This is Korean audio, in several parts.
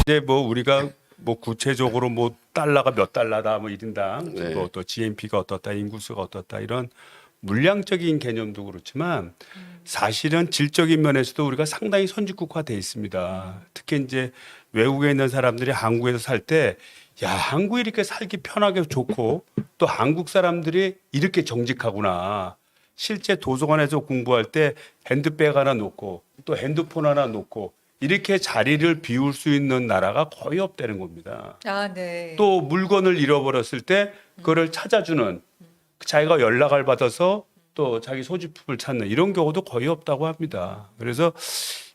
이제 뭐 우리가 뭐 구체적으로 뭐 달러가 몇 달러다 뭐 1인당 네. 뭐 또 GNP가 어떻다 인구수가 어떻다 이런 물량적인 개념도 그렇지만 사실은 질적인 면에서도 우리가 상당히 선진국화돼 있습니다. 특히 이제 외국에 있는 사람들이 한국에서 살 때 야, 한국이 이렇게 살기 편하게 좋고 또 한국 사람들이 이렇게 정직하구나. 실제 도서관에서 공부할 때 핸드백 하나 놓고 또 핸드폰 하나 놓고 이렇게 자리를 비울 수 있는 나라가 거의 없다는 겁니다. 아, 네. 또 물건을 잃어버렸을 때 그거를 찾아주는 자기가 연락을 받아서 또 자기 소지품을 찾는 이런 경우도 거의 없다고 합니다. 그래서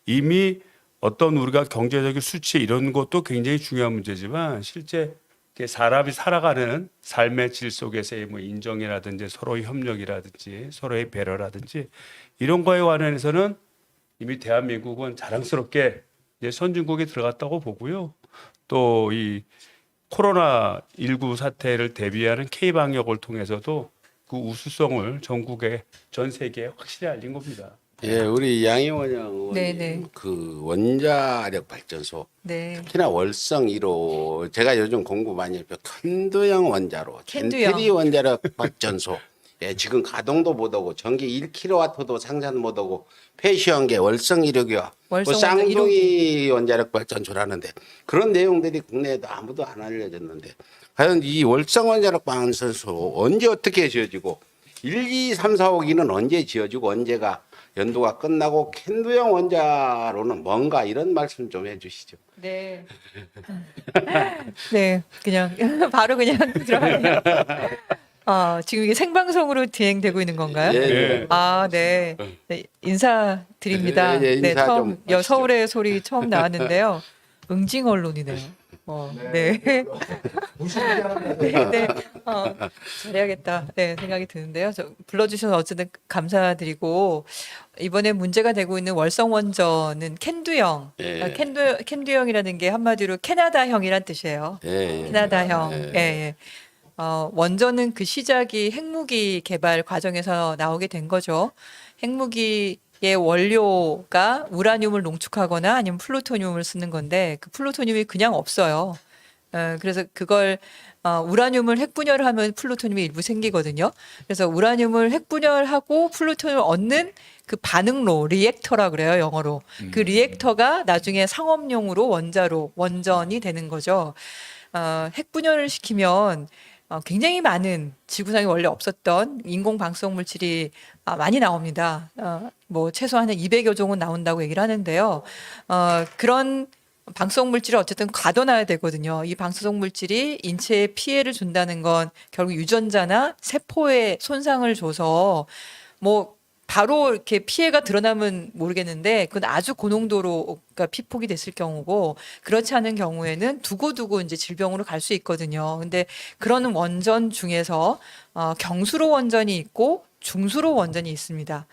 이미 어떤 우리가 경제적인 수치 이런 것도 굉장히 중요한 문제지만 실제 이렇게 사람이 살아가는 삶의 질 속에서의 뭐 인정이라든지 서로의 협력이라든지 서로의 배려라든지 이런 거에 관해서는 이미 대한민국은 자랑스럽게 이제 선진국에 들어갔다고 보고요. 또 이 코로나19 사태를 대비하는 K방역을 통해서도 그 우수성을 전국에 전 세계에 확실히 알린 겁니다. 예, 우리 양희원 네네. 의원님 그 원자력 발전소 네. 특히나 월성 1호 제가 요즘 공부 많이 해서 캔두형 원자로 캔두형. 젠트리 원자력 발전소 예, 지금 가동도 못하고 전기 1kW도 상산 못하고 폐쇄한 게 월성 1호기와 월성 쌍둥이 원자력 발전소라는데 그런 내용들이 국내에도 아무도 안 알려졌는데 과연 이 월성 원자력 발전소 언제 어떻게 지어지고 1, 2, 3, 4, 5기는 언제 지어지고 언제가 연도가 끝나고 캔두형 원자로는 뭔가 이런 말씀 좀 해주시죠. 네. 네, 그냥 바로 그냥 들어가네요. 지금 이게 생방송으로 진행되고 있는 건가요? 예, 예. 아, 네. 네, 인사드립니다. 예, 예, 네, 인사 처음 좀 하시죠. 서울의 소리 처음 나왔는데요. 응징 언론이네요. 네. 네, 네. 잘해야겠다. 네, 생각이 드는데요. 불러주셔서 어쨌든 감사드리고 이번에 문제가 되고 있는 월성 원전은 캔두형. 예. 캔두형이라는 게 한마디로 캐나다형이란 뜻이에요. 예, 예. 캐나다형. 예. 예, 예. 원전은 그 시작이 핵무기 개발 과정에서 나오게 된 거죠. 핵무기의 원료가 우라늄을 농축하거나 아니면 플루토늄을 쓰는 건데 그 플루토늄이 그냥 없어요. 그래서 그걸 우라늄을 핵분열을 하면 플루토늄이 일부 생기거든요. 그래서 우라늄을 핵분열하고 플루토늄을 얻는 그 반응로 리액터라 그래요, 영어로. 그 리액터가 나중에 상업용으로 원전이 되는 거죠. 핵분열을 시키면 굉장히 많은 지구상에 원래 없었던 인공 방사성 물질이 많이 나옵니다. 뭐 최소한 200여 종은 나온다고 얘기를 하는데요. 그런 방사성 물질을 어쨌든 가둬놔야 되거든요. 이 방사성 물질이 인체에 피해를 준다는 건 결국 유전자나 세포에 손상을 줘서 뭐 바로 이렇게 피해가 드러나면 모르겠는데 그건 아주 고농도로 그러니까 피폭이 됐을 경우고 그렇지 않은 경우에는 두고두고 이제 질병으로 갈 수 있거든요. 근데 그런 원전 중에서 경수로 원전이 있고 중수로 원전이 있습니다.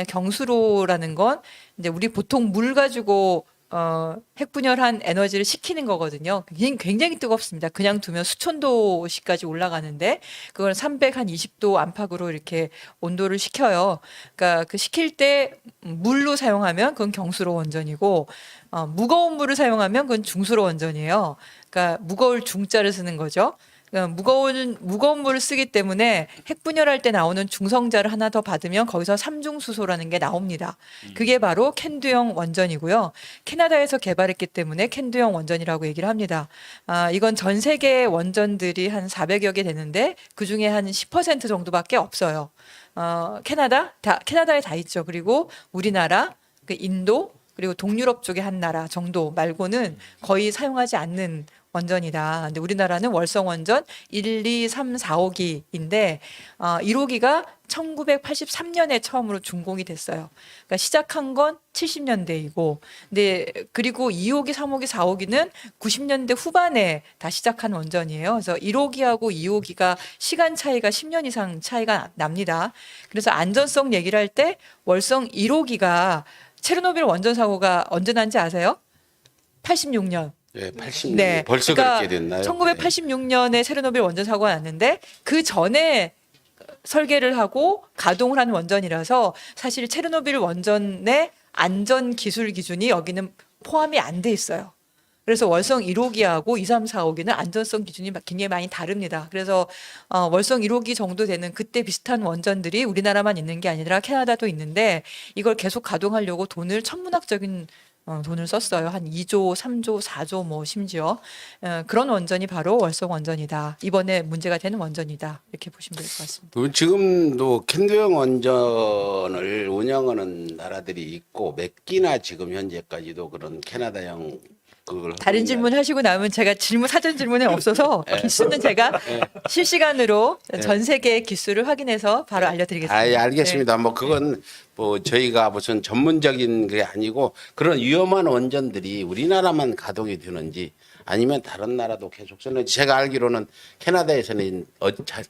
경수로라는 건 이제 우리 보통 물 가지고 핵분열한 에너지를 식히는 거거든요. 굉장히 뜨겁습니다. 그냥 두면 수천도씨까지 올라가는데 그걸 320도 안팎으로 이렇게 온도를 식혀요. 그러니까 그 식힐 때 물로 사용하면 그건 경수로 원전이고 무거운 물을 사용하면 그건 중수로 원전이에요. 그러니까 무거울 중자를 쓰는 거죠. 무거운 물을 쓰기 때문에 핵분열할 때 나오는 중성자를 하나 더 받으면 거기서 삼중수소라는 게 나옵니다. 그게 바로 캔두형 원전이고요. 캐나다에서 개발했기 때문에 캔두형 원전이라고 얘기를 합니다. 이건 전 세계 원전들이 한 400여 개 되는데 그중에 한 10% 정도밖에 없어요. 캐나다에 다 있죠. 그리고 우리나라, 그 인도, 그리고 동유럽 쪽의 한 나라 정도 말고는 거의 사용하지 않는 원전이다. 근데 우리나라는 월성 원전 1, 2, 3, 4, 5기인데 1호기가 1983년에 처음으로 준공이 됐어요. 그러니까 시작한 건 70년대이고, 근데 그리고 2호기, 3호기, 4호기는 90년대 후반에 다 시작한 원전이에요. 그래서 1호기하고 2호기가 시간 차이가 10년 이상 차이가 납니다. 그래서 안전성 얘기를 할 때 월성 1호기가 체르노빌 원전 사고가 언제 난지 아세요? 86년. 예, 80년. 네. 벌써 그러니까 그렇게 됐나요? 1986년에 체르노빌 원전 사고가 났는데 그 전에 설계를 하고 가동을 한 원전이라서 사실 체르노빌 원전의 안전 기술 기준이 여기는 포함이 안 돼 있어요. 그래서 월성 1호기하고 2, 3, 4호기는 안전성 기준이 굉장히 많이 다릅니다. 그래서 월성 1호기 정도 되는 그때 비슷한 원전들이 우리나라만 있는 게 아니라 캐나다도 있는데 이걸 계속 가동하려고 돈을 천문학적인 돈을 썼어요. 한 2조, 3조, 4조 뭐 심지어 그런 원전이 바로 월성 원전이다. 이번에 문제가 되는 원전이다. 이렇게 보시면 될 것 같습니다. 지금도 캔도형 원전을 운영하는 나라들이 있고 몇 개나 지금 현재까지도 그런 캐나다형 그걸 다른 하고 질문 하시고 나면 제가 사전 질문에 없어서 기수는 제가 실시간으로 전 세계 기수를 확인해서 바로 알려드리겠습니다. 아, 예, 알겠습니다. 뭐 그건 뭐 저희가 무슨 전문적인 게 아니고 그런 위험한 원전들이 우리나라만 가동이 되는지 아니면 다른 나라도 계속 쓰는지 제가 알기로는 캐나다에서는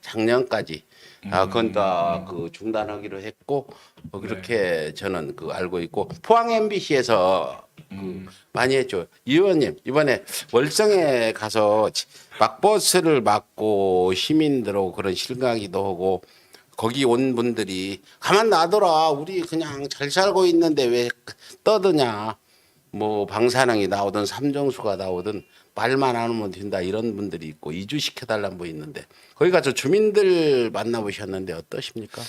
작년까지 그건 다 그 중단하기로 했고 그렇게 저는 그 알고 있고 포항 MBC에서 많이 했죠. 이 의원님 이번에 월성에 가서 막버스를 막고 시민들하고 그런 실강이도 하고 거기 온 분들이 가만 놔둬라 우리 그냥 잘 살고 있는데 왜 떠드냐 뭐 방사능이 나오든 삼정수가 나오든 말만 안 하면 된다 이런 분들이 있고 이주시켜달라는 분 있는데 거기 가서 주민들 만나보셨는데 어떠십니까?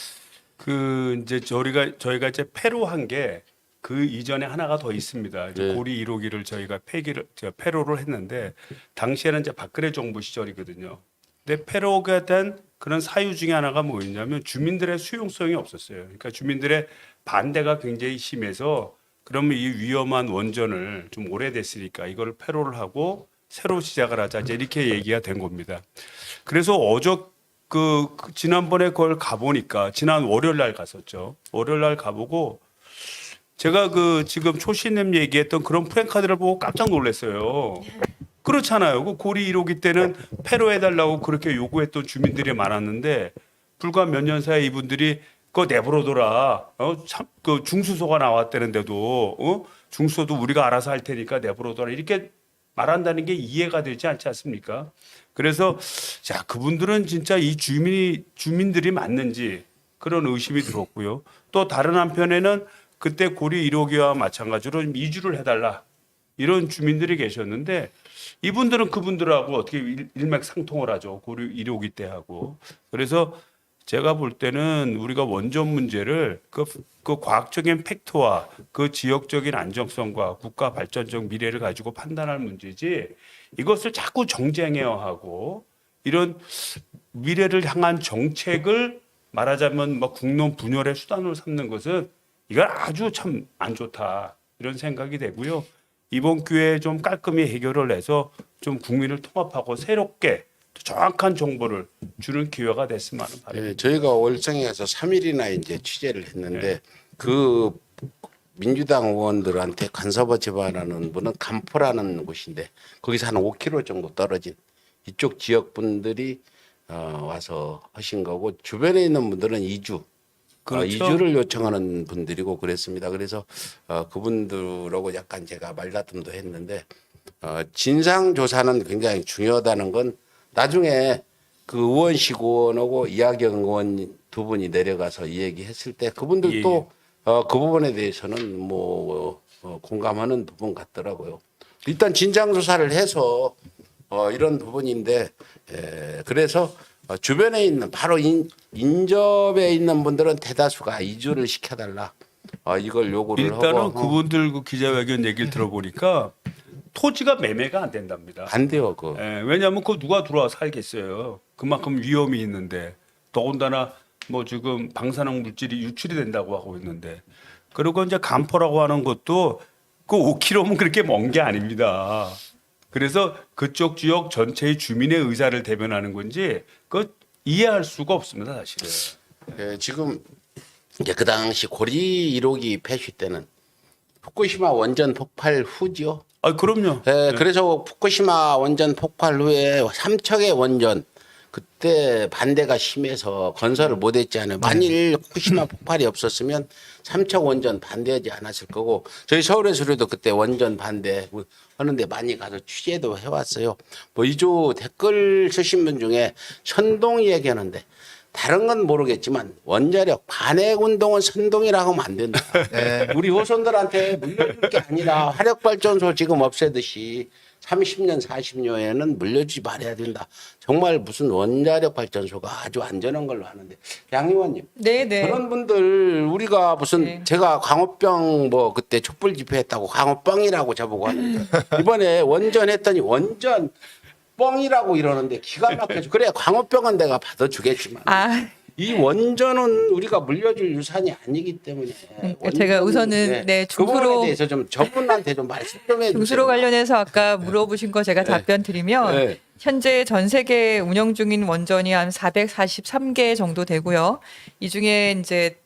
그 이제 저희가 이제 폐로한 게 그 이전에 하나가 더 있습니다. 이제 네. 고리 1호기를 저희가 폐로를 했는데 당시에는 이제 박근혜 정부 시절이거든요. 근데 폐로가 된 그런 사유 중에 하나가 뭐였냐면 주민들의 수용성이 없었어요. 그러니까 주민들의 반대가 굉장히 심해서 그러면 이 위험한 원전을 좀 오래됐으니까 이걸 폐로를 하고 새로 시작을 하자 이제 이렇게 얘기가 된 겁니다. 그래서 지난번에 그걸 가보니까 지난 월요일 날 갔었죠. 월요일 날 가보고 제가 지금 초신님 얘기했던 그런 프랭카드를 보고 깜짝 놀랐어요. 그렇잖아요. 그 고리 1호기 때는 폐로해달라고 그렇게 요구했던 주민들이 많았는데 불과 몇 년 사이에 이분들이 그거 내버려둬라. 그 중수소가 나왔다는데도 중수소도 우리가 알아서 할 테니까 내버려둬라. 이렇게 말한다는 게 이해가 되지 않지 않습니까? 그래서 자 그분들은 진짜 이 주민들이 맞는지 그런 의심이 들었고요. 또 다른 한편에는 그때 고리 1호기와 마찬가지로 이주를 해달라 이런 주민들이 계셨는데 이분들은 그분들하고 어떻게 일맥상통을 하죠. 고리 1호기 때 하고. 그래서 제가 볼 때는 우리가 원전 문제를 그 과학적인 팩트와 그 지역적인 안정성과 국가 발전적 미래를 가지고 판단할 문제지 이것을 자꾸 정쟁해하고 이런 미래를 향한 정책을 말하자면 뭐 국론 분열의 수단으로 삼는 것은 이건 아주 참 안 좋다 이런 생각이 되고요. 이번 기회에 좀 깔끔히 해결을 해서 좀 국민을 통합하고 새롭게 정확한 정보를 주는 기회가 됐으면 하는 바람입니다. 네, 저희가 월성에 가서 3일이나 이제 취재를 했는데 그 민주당 의원들한테 간섭을 제보하는 분은 간포라는 곳인데 거기서 한 5km 정도 떨어진 이쪽 지역 분들이 와서 하신 거고 주변에 있는 분들은 이주 그렇죠. 이주를 요청하는 분들이고 그랬습니다. 그래서 그분들하고 약간 제가 말다툼도 했는데 진상 조사는 굉장히 중요하다는 건 나중에 그 의원식 의원하고 이하경 의원 두 분이 내려가서 이 얘기했을 때 그분들도 그 부분에 대해서는 뭐 공감하는 부분 같더라고요. 일단 진상 조사를 해서 이런 부분인데 그래서 주변에 있는 바로 인접에 있는 분들은 대다수가 이주를 시켜달라 이걸 요구를 일단은 하고 그분들 그 기자회견 얘기를 들어보니까 토지가 매매가 안 된답니다. 안 돼요. 그 왜냐하면 그 누가 들어와 살겠어요. 그만큼 위험이 있는데 더군다나 뭐 지금 방사능 물질이 유출이 된다고 하고 있는데 그리고 이제 간포라고 하는 것도 그 5km면 그렇게 먼 게 아닙니다. 그래서 그쪽 지역 전체의 주민의 의사를 대변하는 건지 그 이해할 수가 없습니다, 사실은. 지금 이제 그 당시 고리 1호기 폐쇄 때는 후쿠시마 원전 폭발 후죠. 아, 그럼요. 그래서 후쿠시마 원전 폭발 후에 삼척의 원전 그때 반대가 심해서 건설을 못했잖아요. 만일 후쿠시마 폭발이 없었으면 삼척 원전 반대하지 않았을 거고 저희 서울에서도 그때 원전 반대 하는데 많이 가서 취재도 해왔어요. 뭐 이주 댓글 쓰신 분 중에 선동 얘기하는데 다른 건 모르겠지만 원자력 반핵 운동은 선동이라고 하면 안 된다. 우리 후손들한테 물려줄 게 아니라 화력발전소 지금 없애듯이 30년, 40년에는 물려주지 말아야 된다. 정말 무슨 원자력 발전소가 아주 안전한 걸로 하는데 양 의원님 네네. 저런 분들 우리가 무슨 네. 제가 광우병 뭐 그때 촛불 집회했다고 광우뻥이라고 저보고 하는데 이번에 원전 했더니 원전 뻥이라고 이러는데 기가 막혀서 그래 광우병은 내가 받아주겠지만 아, 이 원전은 우리가 물려줄 유산이 아니기 때문에 제가 원전은, 우선은 네, 그 부분에 중수로 대해서 좀 저분한테 좀 말씀 좀 해주세요. 중수로 관련해서 아까 물어보신 거 제가 답변 드리면 네. 현재 전 세계 운영 중인 원전이 한 443개 정도 되고요. 이 중에 이제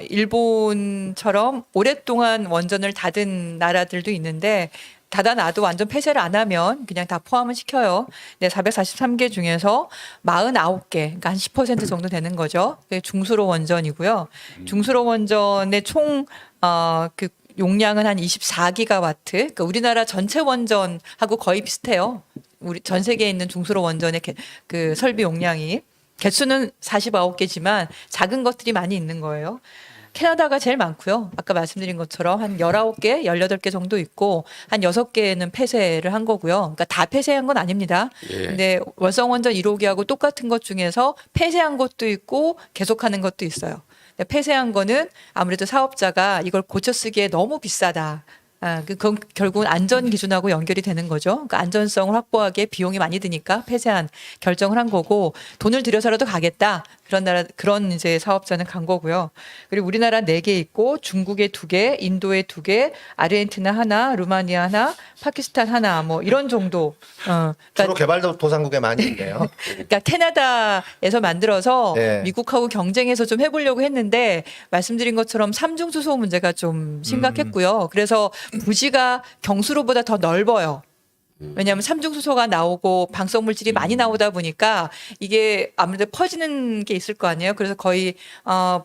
일본처럼 오랫동안 원전을 닫은 나라들도 있는데 닫아놔도 완전 폐쇄를 안 하면 그냥 다 포함을 시켜요. 네, 443개 중에서 49개, 그러니까 한 10% 정도 되는 거죠. 그게 중수로 원전이고요. 중수로 원전의 총 그 용량은 한 24기가와트. 그러니까 우리나라 전체 원전하고 거의 비슷해요. 우리 전 세계에 있는 중수로 원전의 그 설비 용량이 개수는 49개지만 작은 것들이 많이 있는 거예요. 캐나다가 제일 많고요. 아까 말씀드린 것처럼 한 19개, 18개 정도 있고 한 6개는 폐쇄를 한 거고요. 그러니까 다 폐쇄한 건 아닙니다. 예. 근데 월성원전 1호기하고 똑같은 것 중에서 폐쇄한 것도 있고 계속하는 것도 있어요. 근데 폐쇄한 거는 아무래도 사업자가 이걸 고쳐 쓰기에 너무 비싸다. 그건 결국은 안전 기준하고 연결이 되는 거죠. 그러니까 안전성을 확보하기에 비용이 많이 드니까 폐쇄한 결정을 한 거고 돈을 들여서라도 가겠다. 그런 이제 사업자는 간 거고요. 그리고 우리나라 4개 있고 중국에 2개, 인도에 2개, 아르헨티나 하나, 루마니아 하나, 파키스탄 하나 뭐 이런 정도. 주로 그러니까 개발도상국에 많이 있네요. 그러니까 캐나다에서 만들어서 네. 미국하고 경쟁해서 좀 해보려고 했는데 말씀드린 것처럼 삼중수소 문제가 좀 심각했고요. 그래서 부지가 경수로보다 더 넓어요. 왜냐하면 삼중수소가 나오고 방사성 물질이 많이 나오다 보니까 이게 아무래도 퍼지는 게 있을 거 아니에요. 그래서 거의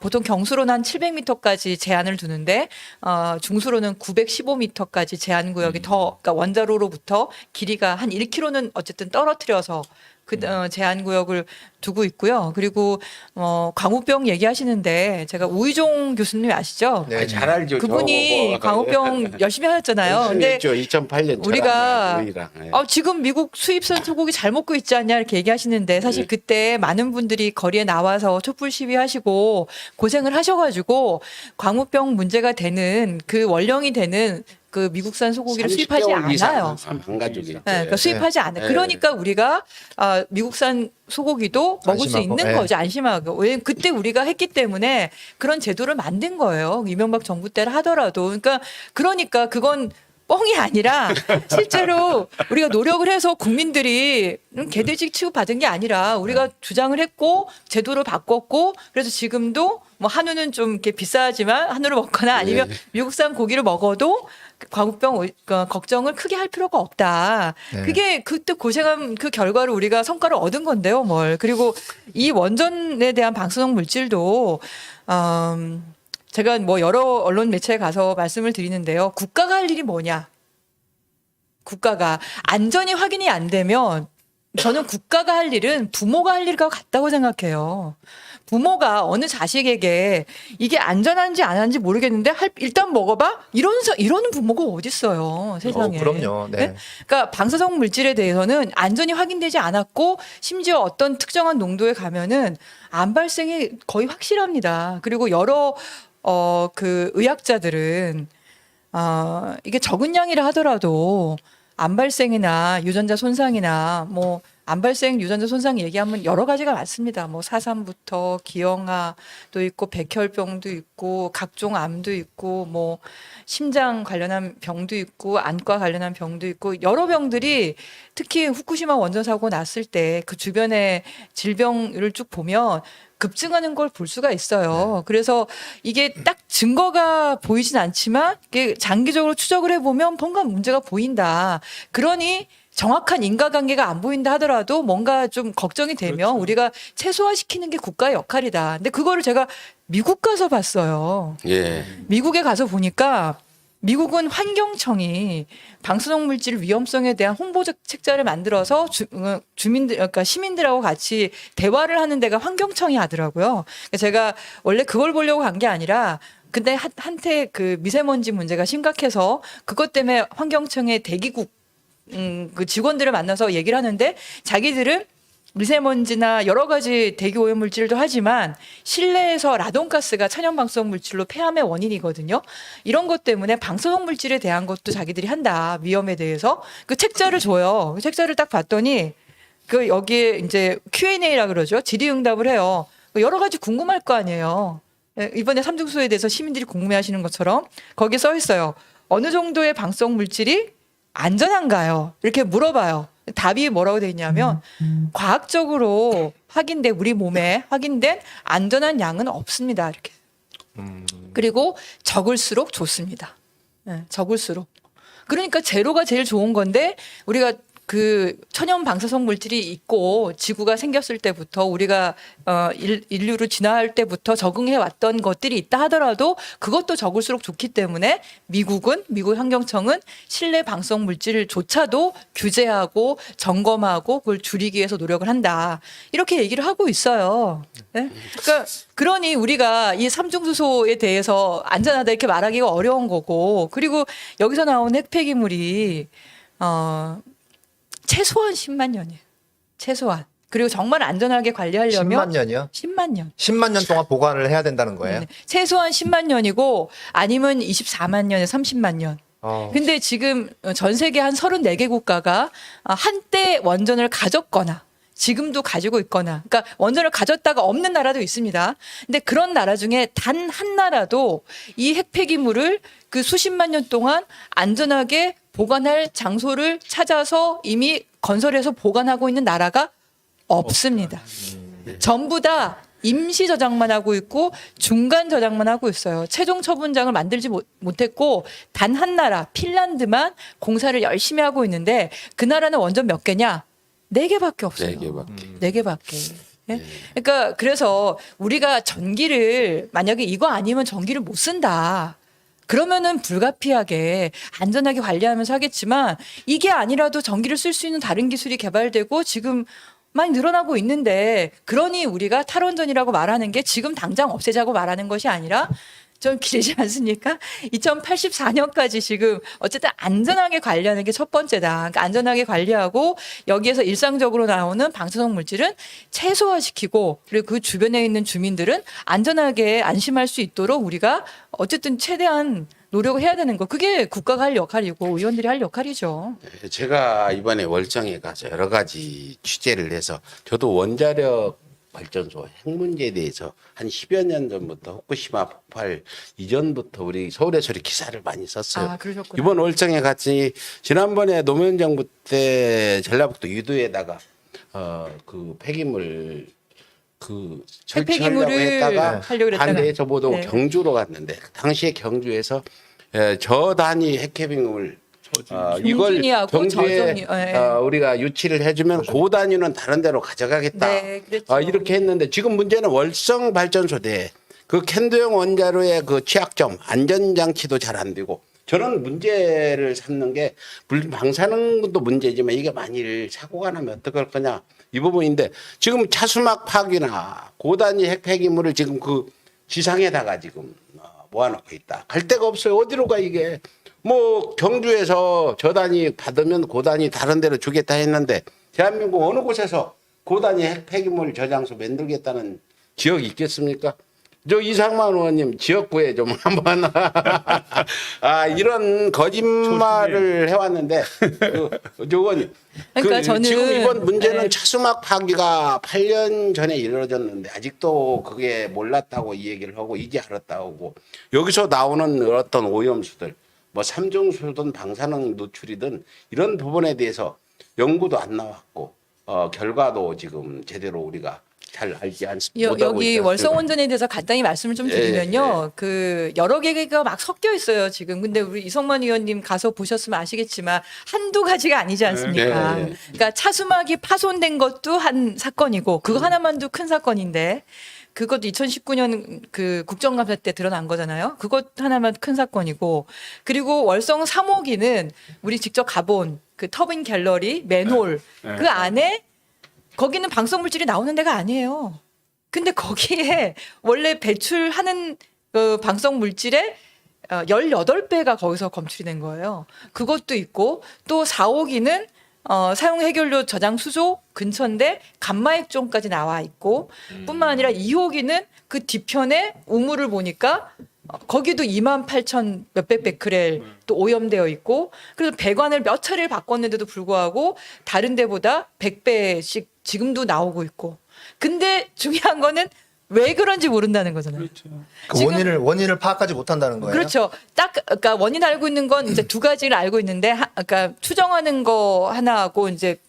보통 경수로는 한 700m까지 제한을 두는데 중수로는 915m까지 제한 구역이 더 그러니까 원자로로부터 길이가 한 1km는 어쨌든 떨어뜨려서 그 제한 구역을 두고 있고요. 그리고 광우병 얘기하시는데 제가 우이종 교수님 아시죠? 네. 아니, 잘 알죠. 그분이 광우병 열심히 하셨잖아요. 근데 2008년 우리가 네. 지금 미국 수입선 소고기 잘 먹고 있지 않냐 이렇게 얘기하시는데 사실 그때 많은 분들이 거리에 나와서 촛불 시위하시고 고생을 하셔가지고 광우병 문제가 되는 그 원령이 되는 그 미국산 소고기를 수입하지 않아요. 한 가족이. 네, 그러니까 수입하지 않아요. 네. 그러니까 우리가 미국산 소고기도 먹을 수 안심하고, 있는 네. 거죠. 안심하고. 왜냐면 그때 우리가 했기 때문에 그런 제도를 만든 거예요. 이명박 정부 때를 하더라도. 그러니까 그건 뻥이 아니라 실제로 우리가 노력을 해서 국민들이 개돼지 취급받은 게 아니라 우리가 주장을 했고 제도를 바꿨고 그래서 지금도 뭐 한우는 좀 이렇게 비싸지만 한우를 먹거나 아니면 미국산 고기를 먹어도 광우병 걱정을 크게 할 필요가 없다. 네. 그게 그때 고생한 그 결과로 우리가 성과를 얻은 건데요, 뭘. 그리고 이 원전에 대한 방사성 물질도 제가 뭐 여러 언론 매체에 가서 말씀을 드리는데요. 국가가 할 일이 뭐냐? 국가가 안전이 확인이 안 되면 저는 국가가 할 일은 부모가 할 일과 같다고 생각해요. 부모가 어느 자식에게 이게 안전한지 안 한지 모르겠는데 일단 먹어봐 이러는 부모가 어디 있어요 세상에. 그럼요. 네. 그러니까 방사성 물질에 대해서는 안전이 확인되지 않았고 심지어 어떤 특정한 농도에 가면은 암 발생이 거의 확실합니다. 그리고 여러 그 의학자들은 이게 적은 양이라 하더라도 암 발생이나 유전자 손상이나 뭐 암 발생 유전자 손상 얘기하면 여러 가지가 많습니다. 뭐 사삼부터 기형아도 있고 백혈병도 있고 각종 암도 있고 뭐 심장 관련한 병도 있고 안과 관련한 병도 있고 여러 병들이 특히 후쿠시마 원전 사고 났을 때 그 주변의 질병을 쭉 보면 급증하는 걸 볼 수가 있어요. 그래서 이게 딱 증거가 보이진 않지만 이게 장기적으로 추적을 해보면 뭔가 문제가 보인다. 그러니 정확한 인과관계가 안 보인다 하더라도 뭔가 좀 걱정이 되면 우리가 최소화시키는 게 국가의 역할이다. 근데 그거를 제가 미국 가서 봤어요. 예. 미국에 가서 보니까 미국은 환경청이 방사성 물질 위험성에 대한 홍보 책자를 만들어서 주민들, 그러니까 시민들하고 같이 대화를 하는 데가 환경청이 하더라고요. 그러니까 제가 원래 그걸 보려고 간 게 아니라 근데 한때 그 미세먼지 문제가 심각해서 그것 때문에 환경청의 대기국 그 직원들을 만나서 얘기를 하는데 자기들은 미세먼지나 여러 가지 대기 오염 물질도 하지만 실내에서 라돈가스가 천연 방사성 물질로 폐암의 원인이거든요. 이런 것 때문에 방사성 물질에 대한 것도 자기들이 한다. 위험에 대해서 그 책자를 줘요. 그 책자를 딱 봤더니 그 여기에 이제 Q&A라 그러죠. 질의응답을 해요. 여러 가지 궁금할 거 아니에요. 이번에 삼중수소에 대해서 시민들이 궁금해하시는 것처럼 거기에 써 있어요. 어느 정도의 방사성 물질이 안전한가요? 이렇게 물어봐요. 답이 뭐라고 돼 있냐면 과학적으로 확인된 우리 몸에 확인된 안전한 양은 없습니다. 이렇게. 그리고 적을수록 좋습니다. 네, 적을수록. 그러니까 제로가 제일 좋은 건데 우리가 그 천연 방사성 물질이 있고 지구가 생겼을 때부터 우리가 인류로 진화할 때부터 적응해 왔던 것들이 있다 하더라도 그것도 적을수록 좋기 때문에 미국 환경청은 실내 방사성 물질조차도 규제하고 점검하고 그걸 줄이기 위해서 노력을 한다. 이렇게 얘기를 하고 있어요. 네? 그러니까 그러니 우리가 이 삼중수소에 대해서 안전하다 이렇게 말하기가 어려운 거고 그리고 여기서 나온 핵폐기물이 최소한 10만 년이에요. 최소한. 그리고 정말 안전하게 관리하려면 10만 년이요? 10만 년. 10만 년 동안 보관을 해야 된다는 거예요? 네. 최소한 10만 년이고 아니면 24만 년에 30만 년. 근데 지금 전 세계 한 34개 국가가 한때 원전을 가졌거나 지금도 가지고 있거나 그러니까 원전을 가졌다가 없는 나라도 있습니다. 근데 그런 나라 중에 단 한 나라도 이 핵폐기물을 그 수십만 년 동안 안전하게 보관할 장소를 찾아서 이미 건설해서 보관하고 있는 나라가 없습니다. 전부 다 임시 저장만 하고 있고 중간 저장만 하고 있어요. 최종 처분장을 만들지 못했고 단 한 나라 핀란드만 공사를 열심히 하고 있는데 그 나라는 원전 몇 개냐? 4개밖에 없어요. 4개밖에. 4개밖에. 예? 그러니까 그래서 우리가 전기를 만약에 이거 아니면 전기를 못 쓴다. 그러면은 불가피하게 안전하게 관리하면서 하겠지만 이게 아니라도 전기를 쓸 수 있는 다른 기술이 개발되고 지금 많이 늘어나고 있는데 그러니 우리가 탈원전이라고 말하는 게 지금 당장 없애자고 말하는 것이 아니라 좀 길지 않습니까? 2084년까지 지금 어쨌든 안전하게 관리하는 게 첫 번째다. 그러니까 안전하게 관리하고 여기에서 일상적으로 나오는 방사성 물질은 최소화시키고 그리고 그 주변에 있는 주민들은 안전하게 안심할 수 있도록 우리가 어쨌든 최대한 노력을 해야 되는 거. 그게 국가가 할 역할이고 의원들이 할 역할이죠. 제가 이번에 월정에 가서 여러 가지 취재를 해서 저도 원자력 발전소 핵 문제에 대해서 한 10여 년 전부터 후쿠시마 폭발 이전부터 우리 서울에서 기사를 많이 썼어요. 아, 그러셨구나. 이번 월정에 갔더니 지난번에 노무현 정부 때 전라북도 유도에다가 그 폐기물 그 설치하려고 폐기물을 했다가 하려고 그랬다가. 반대해서 보도 네. 경주로 갔는데 당시에 경주에서 저 단위 핵폐기물 이걸 중진이하고 경주에 저전이, 예. 우리가 유치를 해주면 그 단위는 다른 데로 가져가겠다. 네, 그랬죠. 이렇게 했는데 지금 문제는 월성 발전소 내 그 캔도형 원자로의 그 취약점 안전장치도 잘 안 되고 저는 문제를 삼는 게 물론 방사능도 문제지만 이게 만일 사고가 나면 어떡할 거냐 이 부분인데 지금 차수막 파기나 고단위 핵폐기물을 지금 그 지상에다가 지금 모아놓고 있다. 갈 데가 없어요. 어디로 가 이게. 뭐 경주에서 저 단위 받으면 그 단위 다른 데로 주겠다 했는데 대한민국 어느 곳에서 그 단위 핵폐기물 저장소 만들겠다는 지역이 있겠습니까? 저 이상만 의원님 지역구에 좀 한번 이런 거짓말을 해왔는데 저건 그러니까 저는 지금 이번 문제는 네. 차수막 파기가 8년 전에 이루어졌는데 아직도 그게 몰랐다고 이 얘기를 하고 이제 알았다고 여기서 나오는 어떤 오염수들 뭐 삼중수소든 방사능 노출이든 이런 부분에 대해서 연구도 안 나왔고 결과도 지금 제대로 우리가 잘 알지 않습니다. 여기 월성 원전에 대해서 간단히 말씀을 좀 드리면요. 그 여러 개가 막 섞여 있어요, 지금. 근데 우리 이성만 의원님 가서 보셨으면 아시겠지만 한두 가지가 아니지 않습니까? 네. 그러니까 차수막이 파손된 것도 한 사건이고 그거 하나만도 큰 사건인데 그것도 2019년 그 국정감사 때 드러난 거잖아요. 그것 하나만 큰 사건이고 그리고 월성 3호기는 우리 직접 가본 그 터빈 갤러리 맨홀 그 안에 거기는 방사성 물질이 나오는 데가 아니에요. 근데 거기에 원래 배출하는 방사성 물질의 18배가 거기서 검출이 된 거예요. 그것도 있고 또 4호기는 사용 해결료 저장 수소 근처인데 감마액종까지 나와 있고 뿐만 아니라 2호기는 그 뒤편에 우물을 보니까 거기도 28,000 몇백 베크렐 또 오염되어 있고 그래서 배관을 몇 차례를 바꿨는데도 불구하고 다른 데보다 100배씩 지금도 나오고 있고 근데 중요한 거는 왜 그런지 모른다는 거잖아요. 그렇죠. 그 지금- 원인을 파악하지 못한다는 거예요. 그렇죠. 딱 그러니까 원인 알고 있는 건 이제 두 가지를 알고 있는데 그러니까 추정하는 거 하나하고 이제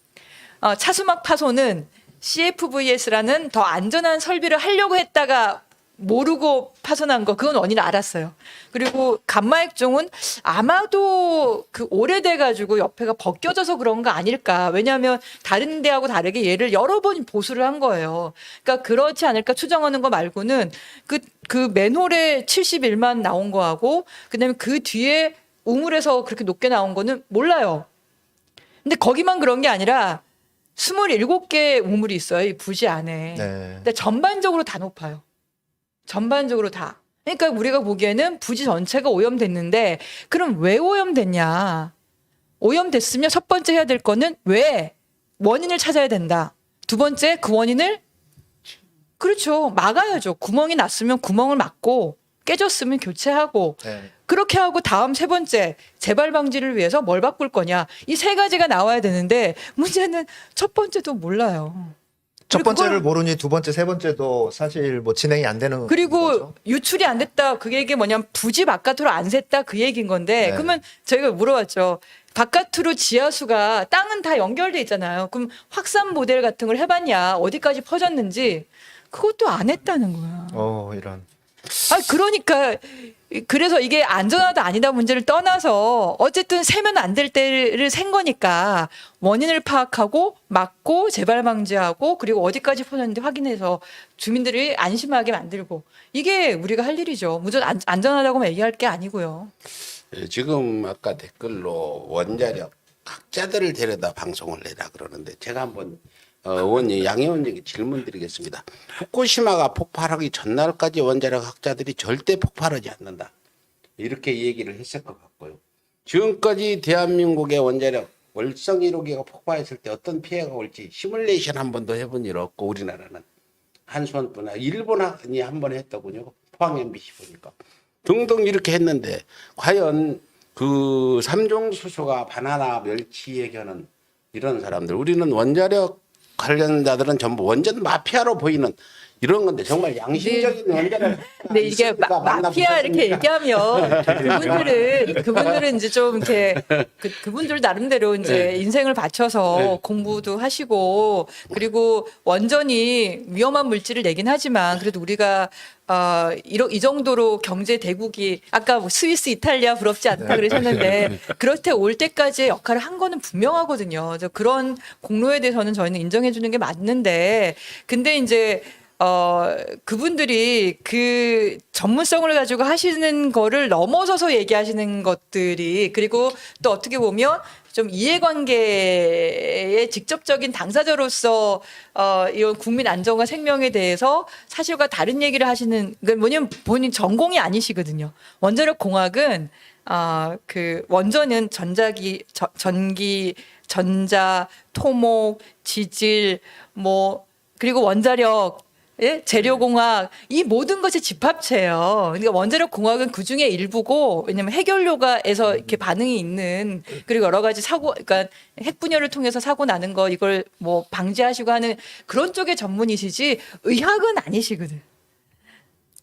차수막 파손은 CFVS라는 더 안전한 설비를 하려고 했다가 모르고 파손한 거 그건 원인을 알았어요. 그리고 감마액종은 아마도 그 오래돼 가지고 옆에가 벗겨져서 그런 거 아닐까. 왜냐하면 다른 데하고 다르게 얘를 여러 번 보수를 한 거예요. 그러니까 그렇지 않을까 추정하는 거 말고는 그 맨홀에 71만 나온 거하고 그다음에 그 뒤에 우물에서 그렇게 높게 나온 거는 몰라요. 근데 거기만 그런 게 아니라 27개 우물이 있어요. 이 부지 안에. 네. 근데 전반적으로 다 높아요. 전반적으로 다. 그러니까 우리가 보기에는 부지 전체가 오염됐는데 그럼 왜 오염됐냐? 오염됐으면 첫 번째 해야 될 거는 왜 원인을 찾아야 된다. 두 번째 그 원인을 그렇죠. 막아야죠. 구멍이 났으면 구멍을 막고 깨졌으면 교체하고 네. 그렇게 하고 다음 세 번째 재발 방지를 위해서 뭘 바꿀 거냐. 이 세 가지가 나와야 되는데 문제는 첫 번째도 몰라요. 첫 그리고 번째를 그걸- 모르니 두 번째, 세 번째도 사실 뭐 진행이 안 되는 그리고 거죠. 유출이 안 됐다. 그 얘기 뭐냐면 부지 바깥으로 안 샜다. 그 얘기인 건데 네. 그러면 저희가 물어봤죠. 바깥으로 지하수가 땅은 다 연결돼 있잖아요. 그럼 확산 모델 같은 걸 해봤냐. 어디까지 퍼졌는지 그것도 안 했다는 거야. 이런. 그러니까 그래서 이게 안전하다 아니다 문제를 떠나서 어쨌든 세면 안 될 때를 센 거니까 원인을 파악하고 막고 재발 방지하고 그리고 어디까지 퍼졌는지 확인해서 주민들이 안심하게 만들고 이게 우리가 할 일이죠. 무조건 안전하다고만 얘기할 게 아니고요. 지금 아까 댓글로 원자력 학자들을 데려다 방송을 내라 그러는데 제가 한번 의원님 양 의원님께 질문 드리겠습니다. 후쿠시마가 폭발하기 전날까지 원자력 학자들이 절대 폭발하지 않는다. 이렇게 얘기를 했을 것 같고요. 지금까지 대한민국의 원자력 월성 1호기가 폭발했을 때 어떤 피해가 올지 시뮬레이션 한 번도 해본 일 없고 우리나라는 한수원뿐 일본이 한 번 했더군요. 포항 MBC 보니까 등등 이렇게 했는데 과연 그 삼중수소가 바나나 멸치에 겨는 이런 사람들 우리는 원자력 관련자들은 전부 완전 마피아로 보이는 이런 건데 정말 양심적인 원자력 근데 이게 마피아 이렇게 얘기하면 그분들은 이제 좀 이렇게 그분들 나름대로 이제 인생을 바쳐서 공부도 하시고 그리고 원전이 위험한 물질을 내긴 하지만 그래도 우리가 이 정도로 경제 대국이 아까 뭐 스위스, 이탈리아 부럽지 않다 그러셨는데 그럴 때 올 때까지의 역할을 한 거는 분명하거든요. 그래서 그런 공로에 대해서는 저희는 인정해 주는 게 맞는데 근데 이제 그분들이 그 전문성을 가지고 하시는 거를 넘어서서 얘기하시는 것들이 그리고 또 어떻게 보면 좀 이해관계의 직접적인 당사자로서 이런 국민 안전과 생명에 대해서 사실과 다른 얘기를 하시는 건 뭐냐면 본인 전공이 아니시거든요. 원자력 공학은 그 원전은 전기, 전자, 토목, 지질 뭐 그리고 원자력 예? 재료공학 이 모든 것이 집합체예요. 그러니까 원자력 공학은 그 중에 일부고 왜냐하면 해결료가에서 이렇게 반응이 있는 그리고 여러 가지 사고 그러니까 핵분열을 통해서 사고 나는 거 이걸 뭐 방지하시고 하는 그런 쪽의 전문이시지 의학은 아니시거든.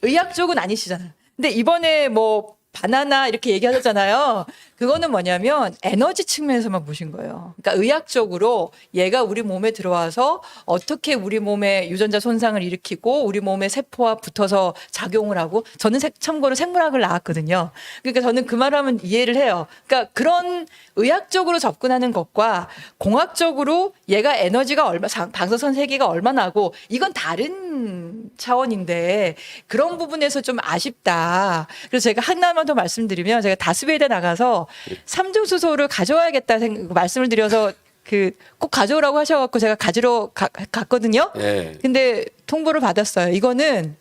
의학 쪽은 아니시잖아요. 근데 이번에 뭐 바나나 이렇게 얘기하셨잖아요. 그거는 뭐냐면 에너지 측면에서만 보신 거예요. 그러니까 의학적으로 얘가 우리 몸에 들어와서 어떻게 우리 몸에 유전자 손상을 일으키고 우리 몸의 세포와 붙어서 작용을 하고 저는 참고로 생물학을 나왔거든요. 그러니까 저는 그 말하면 이해를 해요. 그러니까 그런 의학적으로 접근하는 것과 공학적으로 얘가 에너지가 얼마 방사선 세기가 얼마나 하고 이건 다른 차원인데 그런 부분에서 좀 아쉽다. 그래서 제가 하나만 더 말씀드리면 제가 다스베이대 나가서 삼중수소를 가져와야겠다 말씀을 드려서 그 꼭 가져오라고 하셔갖고 제가 가지러 갔거든요. 네. 근데 통보를 받았어요. 이거는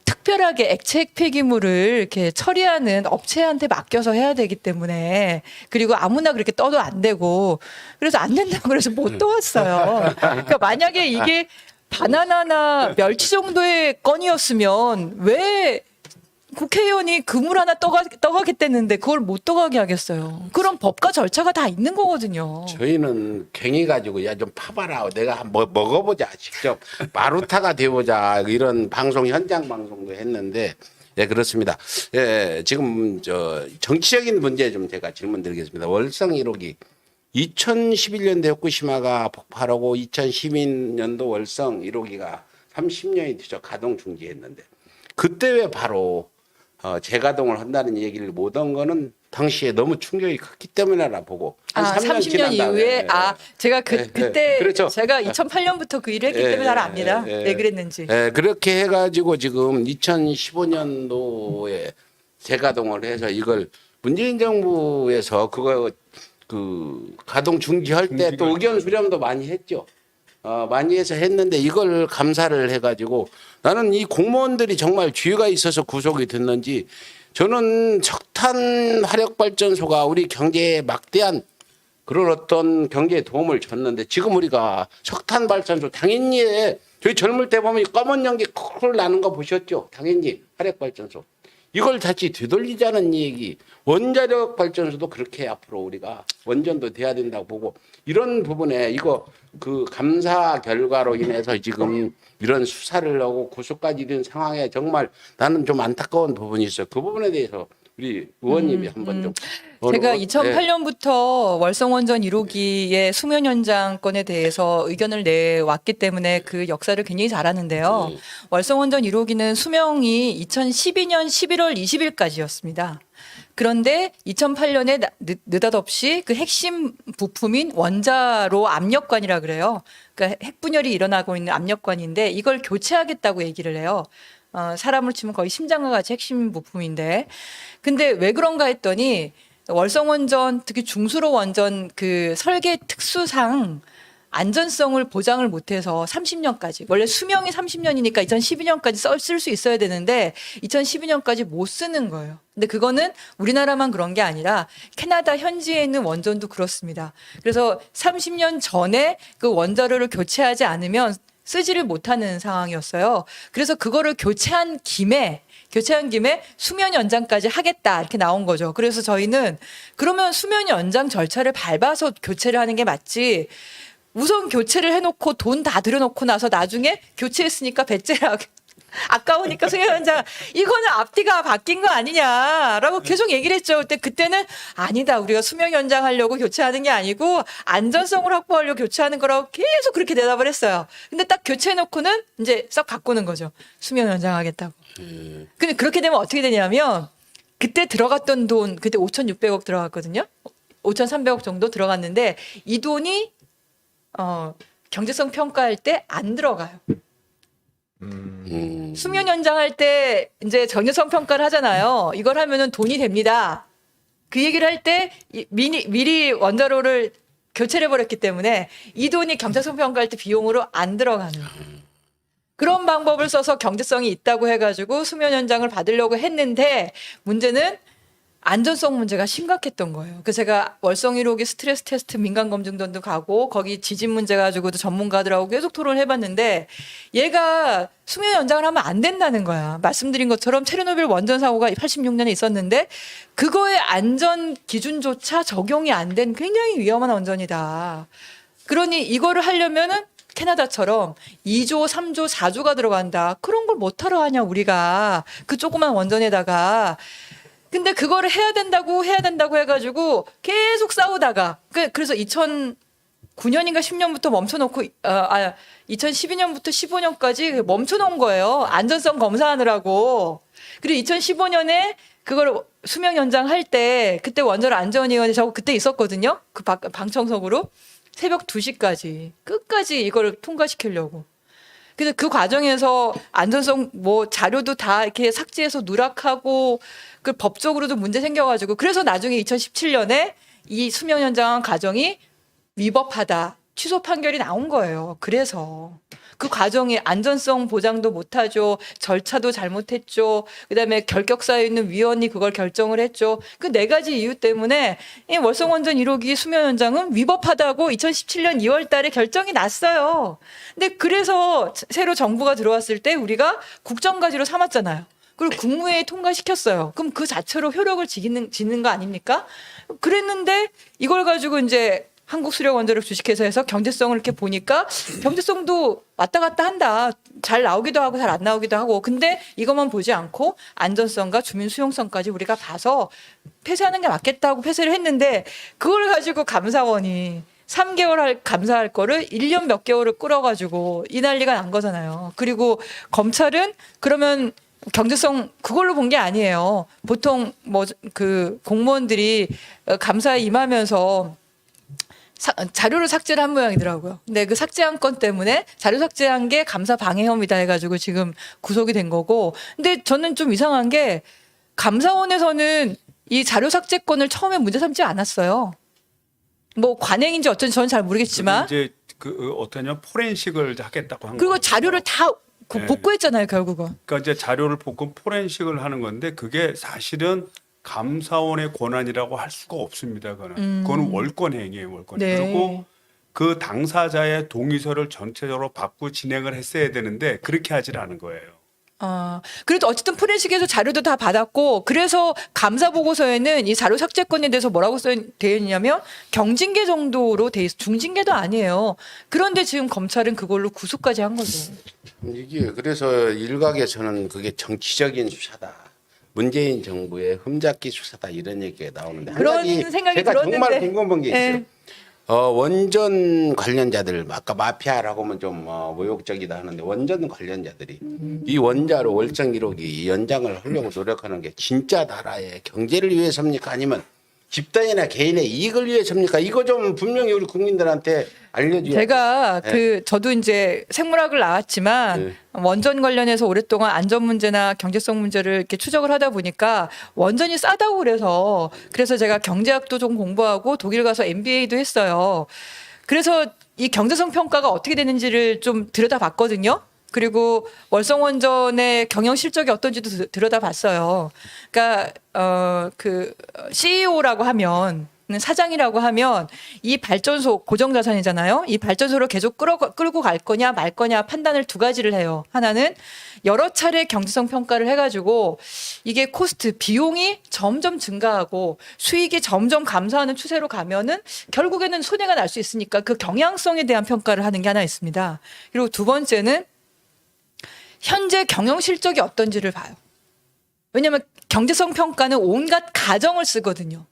특별하게 액체 폐기물을 이렇게 처리하는 업체한테 맡겨서 해야 되기 때문에 그리고 아무나 그렇게 떠도 안 되고 그래서 안 된다고 그래서 못 떠왔어요. 그러니까 만약에 이게 바나나나 멸치 정도의 건이었으면 왜 국회의원이 그물 하나 떠가겠다는데 그걸 못 떠가게 하겠어요. 그런 법과 절차가 다 있는 거거든요. 저희는 괭이 가지고 야 좀 파봐라. 내가 한번 먹어보자. 직접 마루타가 되어보자. 이런 방송 현장 방송도 했는데 예 그렇습니다. 예 지금 저 정치적인 문제 좀 제가 질문드리겠습니다. 월성 1호기 2011년도에 후쿠시마가 폭발하고 2012년도 월성 1호기가 30년이 뒤져 가동 중지했는데 그때 왜 바로 재가동을 한다는 얘기를 못한 거는 당시에 너무 충격이 컸기 때문이라 보고 한 3년 30년 지난 다음에 이후에 제가 그때 그렇죠. 제가 2008년부터 그 일을 했기 때문에 잘 압니다. 왜 그랬는지. 그렇게 해가지고 지금 2015년도에 재가동을 해서 이걸 문재인 정부에서 그거 그 가동 중지할 때 또 의견 수렴도 많이 했죠. 많이 해서 했는데 이걸 감사를 해가지고 나는 이 공무원들이 정말 죄가 있어서 구속이 됐는지 저는 석탄 화력발전소가 우리 경제에 막대한 그런 어떤 경제에 도움을 줬는데 지금 우리가 석탄 발전소 당연히 저희 젊을 때 보면 검은 연기 콜 나는 거 보셨죠? 당연히 화력발전소. 이걸 다시 되돌리자는 얘기. 원자력 발전소도 그렇게 앞으로 우리가 원전도 돼야 된다고 보고 이런 부분에 이거 그 감사 결과로 인해서 지금 이런 수사를 하고 구속까지 이런 상황에 정말 나는 좀 안타까운 부분이 있어요. 그 부분에 대해서 우리 의원님이 한번 좀 제가 네. 2008년부터 월성원전 1호기의 수면 연장 건에 대해서 의견을 내왔기 때문에 그 역사를 굉장히 잘 아는데요. 월성원전 1호기는 수명이 2012년 11월 20일까지였습니다. 그런데 2008년에 느닷없이 그 핵심 부품인 원자로 압력관이라 그래요. 그러니까 핵분열이 일어나고 있는 압력관인데 이걸 교체하겠다고 얘기를 해요. 사람으로 치면 거의 심장과 같이 핵심 부품인데. 근데 왜 그런가 했더니 월성원전 특히 중수로 원전 그 설계 특수상 안전성을 보장을 못해서 30년까지 원래 수명이 30년이니까 2012년까지 쓸 수 있어야 되는데 2012년까지 못 쓰는 거예요. 근데 그거는 우리나라만 그런 게 아니라 캐나다 현지에 있는 원전도 그렇습니다. 그래서 30년 전에 그 원자로를 교체하지 않으면 쓰지를 못하는 상황이었어요. 그래서 그거를 교체한 김에 수면 연장까지 하겠다 이렇게 나온 거죠. 그래서 저희는 그러면 수면 연장 절차를 밟아서 교체를 하는 게 맞지. 우선 교체를 해놓고 돈 다 들여놓고 나서 나중에 교체했으니까 배째라 아까우니까 수면 연장 이거는 앞뒤가 바뀐 거 아니냐라고 계속 얘기를 했죠. 그때는 아니다. 우리가 수명 연장하려고 교체하는 게 아니고 안전성을 확보하려고 교체하는 거라고 계속 그렇게 대답을 했어요. 근데 딱 교체해놓고는 이제 싹 바꾸는 거죠. 수명 연장하겠다고. 근데 그렇게 되면 어떻게 되냐면 그때 들어갔던 돈 그때 5,600억 들어갔거든요. 5,300억 정도 들어갔는데 이 돈이 경제성 평가할 때 안 들어가요. 수면 연장할 때 이제 경제성 평가를 하잖아요. 이걸 하면은 돈이 됩니다. 그 얘기를 할 때 미리 원자로를 교체를 해버렸기 때문에 이 돈이 경제성 평가할 때 비용으로 안 들어가는 그런 방법을 써서 경제성이 있다고 해가지고 수면 연장을 받으려고 했는데 문제는 안전성 문제가 심각했던 거예요. 그래서 제가 월성 1호기 스트레스 테스트 민간 검증단도 가고 거기 지진 문제 가지고도 전문가들하고 계속 토론을 해봤는데 얘가 수면 연장을 하면 안 된다는 거야. 말씀드린 것처럼 체르노빌 원전 사고가 86년에 있었는데 그거의 안전 기준조차 적용이 안 된 굉장히 위험한 원전이다. 그러니 이거를 하려면은 캐나다처럼 2조, 3조, 4조가 들어간다. 그런 걸 못하러 하냐 우리가. 그 조그만 원전에다가. 근데 그거를 해야 된다고 해가지고 계속 싸우다가 그래서 2009년인가 10년부터 멈춰놓고 2012년부터 15년까지 멈춰놓은 거예요. 안전성 검사하느라고. 그리고 2015년에 그걸 수명 연장할 때 그때 원자로 안전위원회 저 그때 있었거든요. 그 방청석으로 새벽 2시까지 끝까지 이걸 통과시키려고. 그래서 그 과정에서 안전성 뭐 자료도 다 이렇게 삭제해서 누락하고 그 법적으로도 문제 생겨가지고 그래서 나중에 2017년에 이 수명 연장 과정이 위법하다 취소 판결이 나온 거예요. 그래서 그 과정에 안전성 보장도 못하죠. 절차도 잘못했죠. 그다음에 결격사에 있는 위원이 그걸 결정을 했죠. 그 네 가지 이유 때문에 이 월성원전 1호기 수명 연장은 위법하다고 2017년 2월 달에 결정이 났어요. 근데 그래서 새로 정부가 들어왔을 때 우리가 국정과제로 삼았잖아요. 그리고 국무회의에 통과시켰어요. 그럼 그 자체로 효력을 짓는 거 아닙니까? 그랬는데 이걸 가지고 이제 한국수력원자력 주식회사에서 경제성을 이렇게 보니까 경제성도 왔다 갔다 한다. 잘 나오기도 하고 잘 안 나오기도 하고. 근데 이것만 보지 않고 안전성과 주민 수용성까지 우리가 봐서 폐쇄하는 게 맞겠다고 폐쇄를 했는데 그걸 가지고 감사원이 3개월 감사할 거를 1년 몇 개월을 끌어가지고 이 난리가 난 거잖아요. 그리고 검찰은 그러면 경제성 그걸로 본 게 아니에요. 보통 뭐 그 공무원들이 감사에 임하면서 자료를 삭제를 한 모양이더라고요. 근데 그 삭제한 건 때문에 자료 삭제한 게 감사 방해 혐의다 해가지고 지금 구속이 된 거고. 근데 저는 좀 이상한 게 감사원에서는 이 자료 삭제권을 처음에 문제 삼지 않았어요. 뭐 관행인지 어쩐지 저는 잘 모르겠지만. 이제 그 어떠냐 포렌식을 하겠다고 한 그리고 거죠. 자료를 다 네. 복구했잖아요, 결국은. 그러니까 이제 자료를 복구 포렌식을 하는 건데 그게 사실은 감사원의 권한이라고 할 수가 없습니다. 그거는 월권 행위예요, 월권. 네. 그리고 그 당사자의 동의서를 전체적으로 받고 진행을 했어야 되는데 그렇게 하질 않은 거예요. 그래도 어쨌든 포렌식에서 자료도 다 받았고 그래서 감사 보고서에는 이 자료 삭제권에 대해서 뭐라고 되어 있냐면 경징계 정도로 돼 있어. 중징계도 아니에요. 그런데 지금 검찰은 그걸로 구속까지 한 거죠. 이게 그래서 일각에서는 그게 정치적인 수사다. 문재인 정부의 흠잡기 수사다 이런 얘기가 나오는데 그런 한 가지 생각이 제가 들었는데. 정말 궁금한 게 있어요. 네. 원전 관련자들 아까 마피아라고 하면 좀 모욕적이다 하는데 원전 관련자들이 이 원자로 월정 1호기 연장을 하려고 노력하는 게 진짜 나라의 경제를 위해서입니까? 아니면 집단이나 개인의 이익을 위해서입니까? 이거 좀 분명히 우리 국민들한테 알려줘야 제가 네. 저도 이제 생물학을 나왔지만 네. 원전 관련해서 오랫동안 안전 문제나 경제성 문제를 이렇게 추적을 하다 보니까 원전이 싸다고 그래서 제가 경제학도 좀 공부하고 독일 가서 MBA도 했어요. 그래서 이 경제성 평가가 어떻게 되는지를 좀 들여다봤거든요. 그리고 월성원전의 경영 실적이 어떤지도 들여다봤어요. 그러니까 그 CEO라고 하면 사장이라고 하면 이 발전소 고정자산이잖아요. 이 발전소를 계속 끌고 갈 거냐 말 거냐 판단을 두 가지를 해요. 하나는 여러 차례 경제성 평가를 해가지고 이게 코스트 비용이 점점 증가하고 수익이 점점 감소하는 추세로 가면은 결국에는 손해가 날 수 있으니까 그 경향성에 대한 평가를 하는 게 하나 있습니다. 그리고 두 번째는 현재 경영 실적이 어떤지를 봐요. 왜냐하면 경제성 평가는 온갖 가정을 쓰거든요.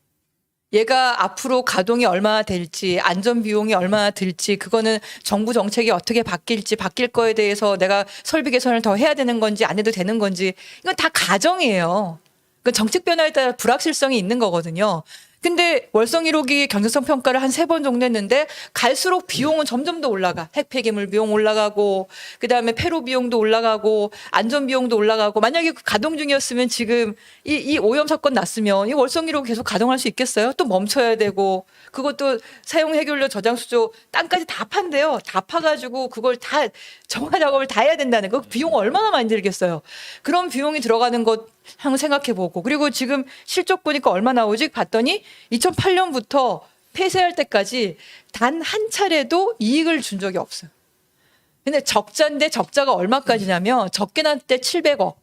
얘가 앞으로 가동이 얼마나 될지, 안전 비용이 얼마나 들지, 그거는 정부 정책이 어떻게 바뀔지, 바뀔 거에 대해서 내가 설비 개선을 더 해야 되는 건지 안 해도 되는 건지, 이건 다 가정이에요. 그 정책 변화에 따라 불확실성이 있는 거거든요. 근데 월성 1호기 경제성 평가를 한 3번 정도 했는데 갈수록 비용은 점점 더 올라가. 핵 폐기물 비용 올라가고 그다음에 폐로 비용도 올라가고 안전 비용도 올라가고 만약에 가동 중이었으면 지금 이 오염 사건 났으면 이 월성 1호기 계속 가동할 수 있겠어요? 또 멈춰야 되고 그것도 사용 해결료 저장 수조 땅까지 다 판대요. 다 파가지고 그걸 다 정화 작업을 다 해야 된다는 거 비용 얼마나 많이 들겠어요. 그런 비용이 들어가는 것 한번 생각해보고 그리고 지금 실적 보니까 얼마 나오지 봤더니 2008년부터 폐쇄할 때까지 단 한 차례도 이익을 준 적이 없어요. 근데 적자인데 적자가 얼마까지냐면 적게 날 때 700억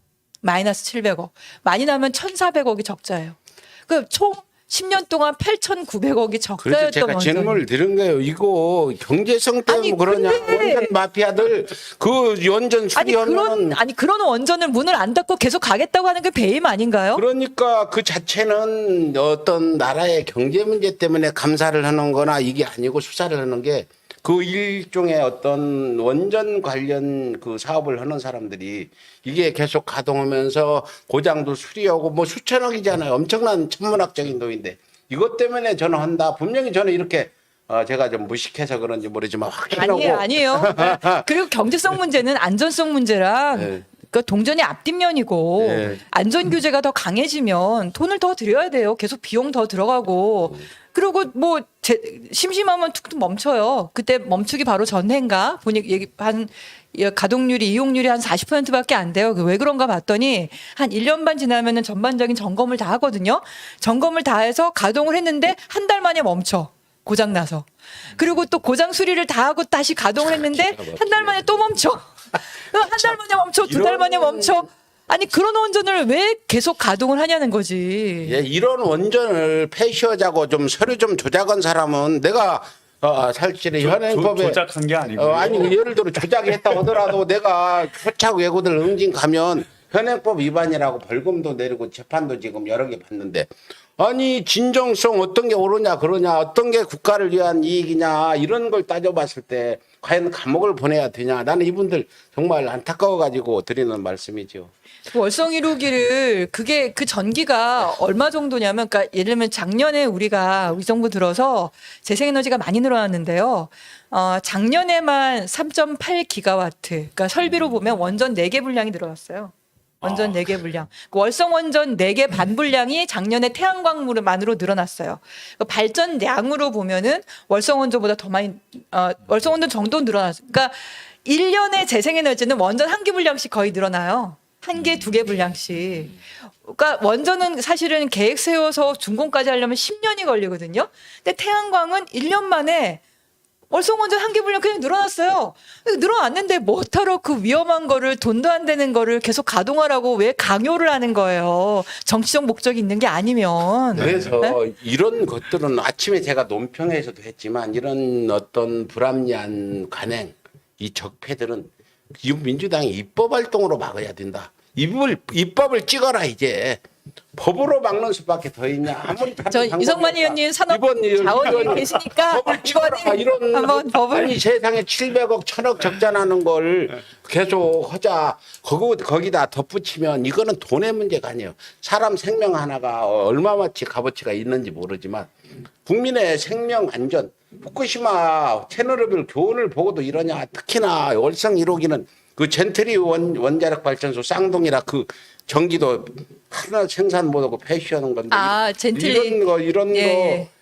마이너스 700억 많이 나면 1,400억이 적자예요. 그 총 10년 동안 8,900억이 그래서 적자였던 제가 원전이. 질문을 드린 거예요. 이거 경제성 때문에 아니, 그러냐? 근데- 원전 마피아들 그 원전 수리하면 그런 원전을 문을 안 닫고 계속 가겠다고 하는 게 배임 아닌가요? 그러니까 그 자체는 어떤 나라의 경제 문제 때문에 감사를 하는 거나 이게 아니고 수사를 하는 게 그 일종의 어떤 원전 관련 그 사업을 하는 사람들이 이게 계속 가동하면서 고장도 수리하고 뭐 수천억이잖아요. 엄청난 천문학적인 돈인데 이것 때문에 저는 한다. 분명히 저는 이렇게 제가 좀 무식해서 그런지 모르지만 확신하고 아니에요. 그리고 경제성 문제는 안전성 문제랑 네. 그러니까 동전이 앞뒷면이고 네. 안전 규제가 더 강해지면 돈을 더 들여야 돼요. 계속 비용 더 들어가고. 그리고 뭐 심심하면 툭툭 멈춰요. 그때 멈추기 바로 전해인가 보니 한 가동률이 이용률이 한 40%밖에 안 돼요. 왜 그런가 봤더니 한 1년 반 지나면은 전반적인 점검을 다 하거든요. 점검을 다 해서 가동을 했는데 한 달 만에 멈춰. 고장 나서. 그리고 또 고장 수리를 다 하고 다시 가동을 했는데 한 달 만에 또 멈춰. 한 달 만에 멈춰. 두 달 만에 멈춰. 아니 그런 원전을 왜 계속 가동을 하냐는 거지. 예, 이런 원전을 폐시하자고 좀 서류 좀 조작한 사람은 내가 사실은 현행법에 조작한 게 아니고 아니 예를 들어 조작했다 하더라도 내가 표착 외고들 응징 가면 현행법 위반이라고 벌금도 내리고 재판도 지금 여러 개 받는데 아니 진정성 어떤 게 옳으냐 그러냐 어떤 게 국가를 위한 이익이냐 이런 걸 따져봤을 때 과연 감옥을 보내야 되냐 나는 이분들 정말 안타까워 가지고 드리는 말씀이죠. 월성 1호기를 그게 그 전기가 얼마 정도냐면 그러니까 예를 들면 작년에 우리가 우리 정부 들어서 재생에너지가 많이 늘어났는데요. 작년에만 3.8 기가와트. 그러니까 설비로 보면 원전 4개 분량이 늘어났어요. 원전 4개 분량. 그 월성 원전 4개 반 분량이 작년에 태양광만으로 늘어났어요. 그 발전량으로 보면은 월성 원전보다 더 많이 월성 원전 정도 늘어났어요. 그러니까 1년에 재생에너지는 원전 1개 분량씩 거의 늘어나요. 1개, 2개 분량씩. 그러니까 원전은 사실은 계획 세워서 준공까지 하려면 10년이 걸리거든요. 근데 태양광은 1년 만에 월성 원전 1개 분량 그냥 늘어났어요. 늘어났는데 뭐하러 그 위험한 거를 돈도 안 되는 거를 계속 가동하라고 왜 강요를 하는 거예요. 정치적 목적이 있는 게 아니면. 그래서 네? 이런 것들은 아침에 제가 논평에서도 했지만 이런 어떤 불합리한 관행, 이 적폐들은 민주당이 입법 활동으로 막아야 된다. 입법을 찍어라 이제. 법으로 막는 수밖에 더 있냐. 아무리 저 이성만 의원님 산업자원이 계시니까 법을 찍어라 이런 한번 법을 아니 세상에 700억 1000억 적자나는 걸 계속 하자. 거기다 덧붙이면 이거는 돈의 문제가 아니에요. 사람 생명 하나가 얼마만치 값어치가 있는지 모르지만 국민의 생명 안전 후쿠시마 체르노빌 교훈을 보고도 이러냐. 특히나 월성 1호기는 그 젠트리 원자력 발전소 쌍둥이라 그 전기도 하나 생산 못하고 폐시하는 건데 젠틀리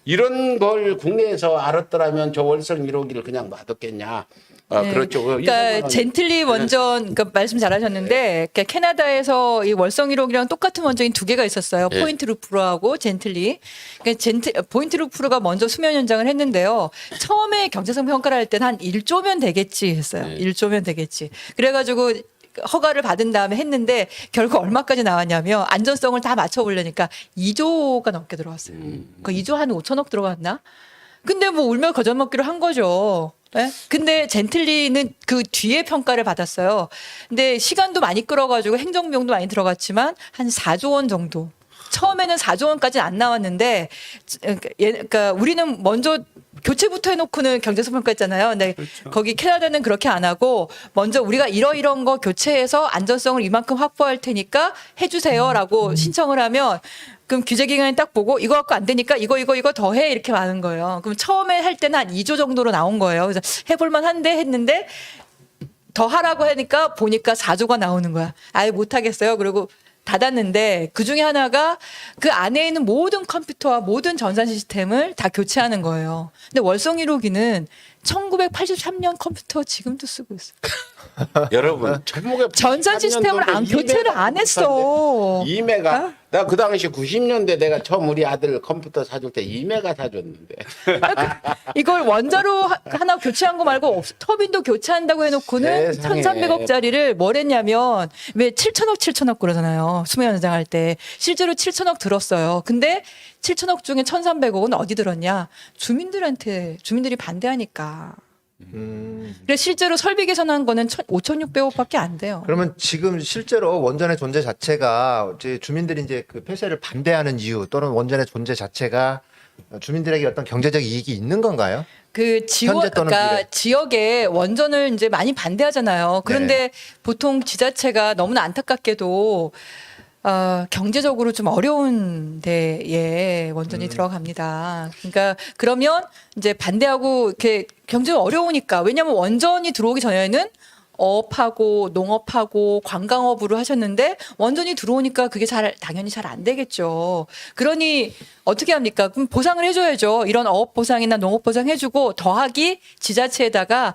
이런 걸 국내에서 알았더라면 저 월성 1호기를 그냥 놔뒀겠냐. 그렇죠. 그러니까 젠틀리 원전 그러니까 말씀 잘하셨는데 그러니까 캐나다에서 이 월성 1호기랑 똑같은 원전이 2개가 있었어요. 예. 포인트 루프로하고 젠틀리. 그러니까 포인트 루프로가 먼저 수면 연장을 했는데요. 처음에 경제성 평가를 할 때는 한 1조면 되겠지 했어요. 1조면 되겠지. 그래가지고 허가를 받은 다음에 했는데 결국 얼마까지 나왔냐면 안전성을 다 맞춰보려니까 2조가 넘게 들어왔어요. 그 2조 한 5천억 들어갔나? 근데 뭐 울며 거저 먹기로 한 거죠. 네? 근데 젠틀리는 그 뒤에 평가를 받았어요. 근데 시간도 많이 끌어가지고 행정비용도 많이 들어갔지만 한 4조 원 정도. 처음에는 4조 원까지는 안 나왔는데, 그러니까 우리는 먼저 교체부터 해놓고는 경제성 평가했잖아요. 근데 그렇죠. 거기 캐나다는 그렇게 안 하고 먼저 우리가 이런 거 교체해서 안전성을 이만큼 확보할 테니까 해주세요라고 신청을 하면 그럼 규제 기관이 딱 보고 이거 갖고 안 되니까 이거 더해 이렇게 많은 거예요. 그럼 처음에 할 때는 한 2조 정도로 나온 거예요. 그래서 해볼만 한데 했는데 더 하라고 하니까 보니까 4조가 나오는 거야. 아예 못하겠어요. 그리고 닫았는데 그 중에 하나가 그 안에 있는 모든 컴퓨터와 모든 전산 시스템을 다 교체하는 거예요. 근데 월성 1호기는 1983년 컴퓨터 지금도 쓰고 있어요. 여러분 전산 시스템을 교체를 안 했어. 2메가 나 그 당시 90년대 내가 처음 우리 아들 컴퓨터 사줄 때 2메가 사줬는데 이걸 원자로 하나 교체한 거 말고 터빈도 교체한다고 해놓고는 세상에. 1,300억짜리를 뭘 했냐면 왜 7천억 그러잖아요. 수면 연장할 때 실제로 7천억 들었어요. 근데 7천억 중에 1,300억은 어디 들었냐? 주민들이 반대하니까. 그래서 실제로 설비 개선한 거는 5,600억밖에 안 돼요. 그러면 지금 실제로 원전의 존재 자체가 이제 주민들이 이제 그 폐쇄를 반대하는 이유 또는 원전의 존재 자체가 주민들에게 어떤 경제적 이익이 있는 건가요? 그 현재 또는 그러니까 미래. 지역에 원전을 이제 많이 반대하잖아요. 그런데 보통 지자체가 너무나 안타깝게도 경제적으로 좀 어려운 데에 원전이 들어갑니다. 그러니까 그러면 이제 반대하고 이렇게 경제가 어려우니까 왜냐하면 원전이 들어오기 전에는 어업하고 농업하고 관광업으로 하셨는데 원전이 들어오니까 그게 당연히 잘 안 되겠죠. 그러니 어떻게 합니까? 그럼 보상을 해줘야죠. 이런 어업 보상이나 농업 보상 해주고 더하기 지자체에다가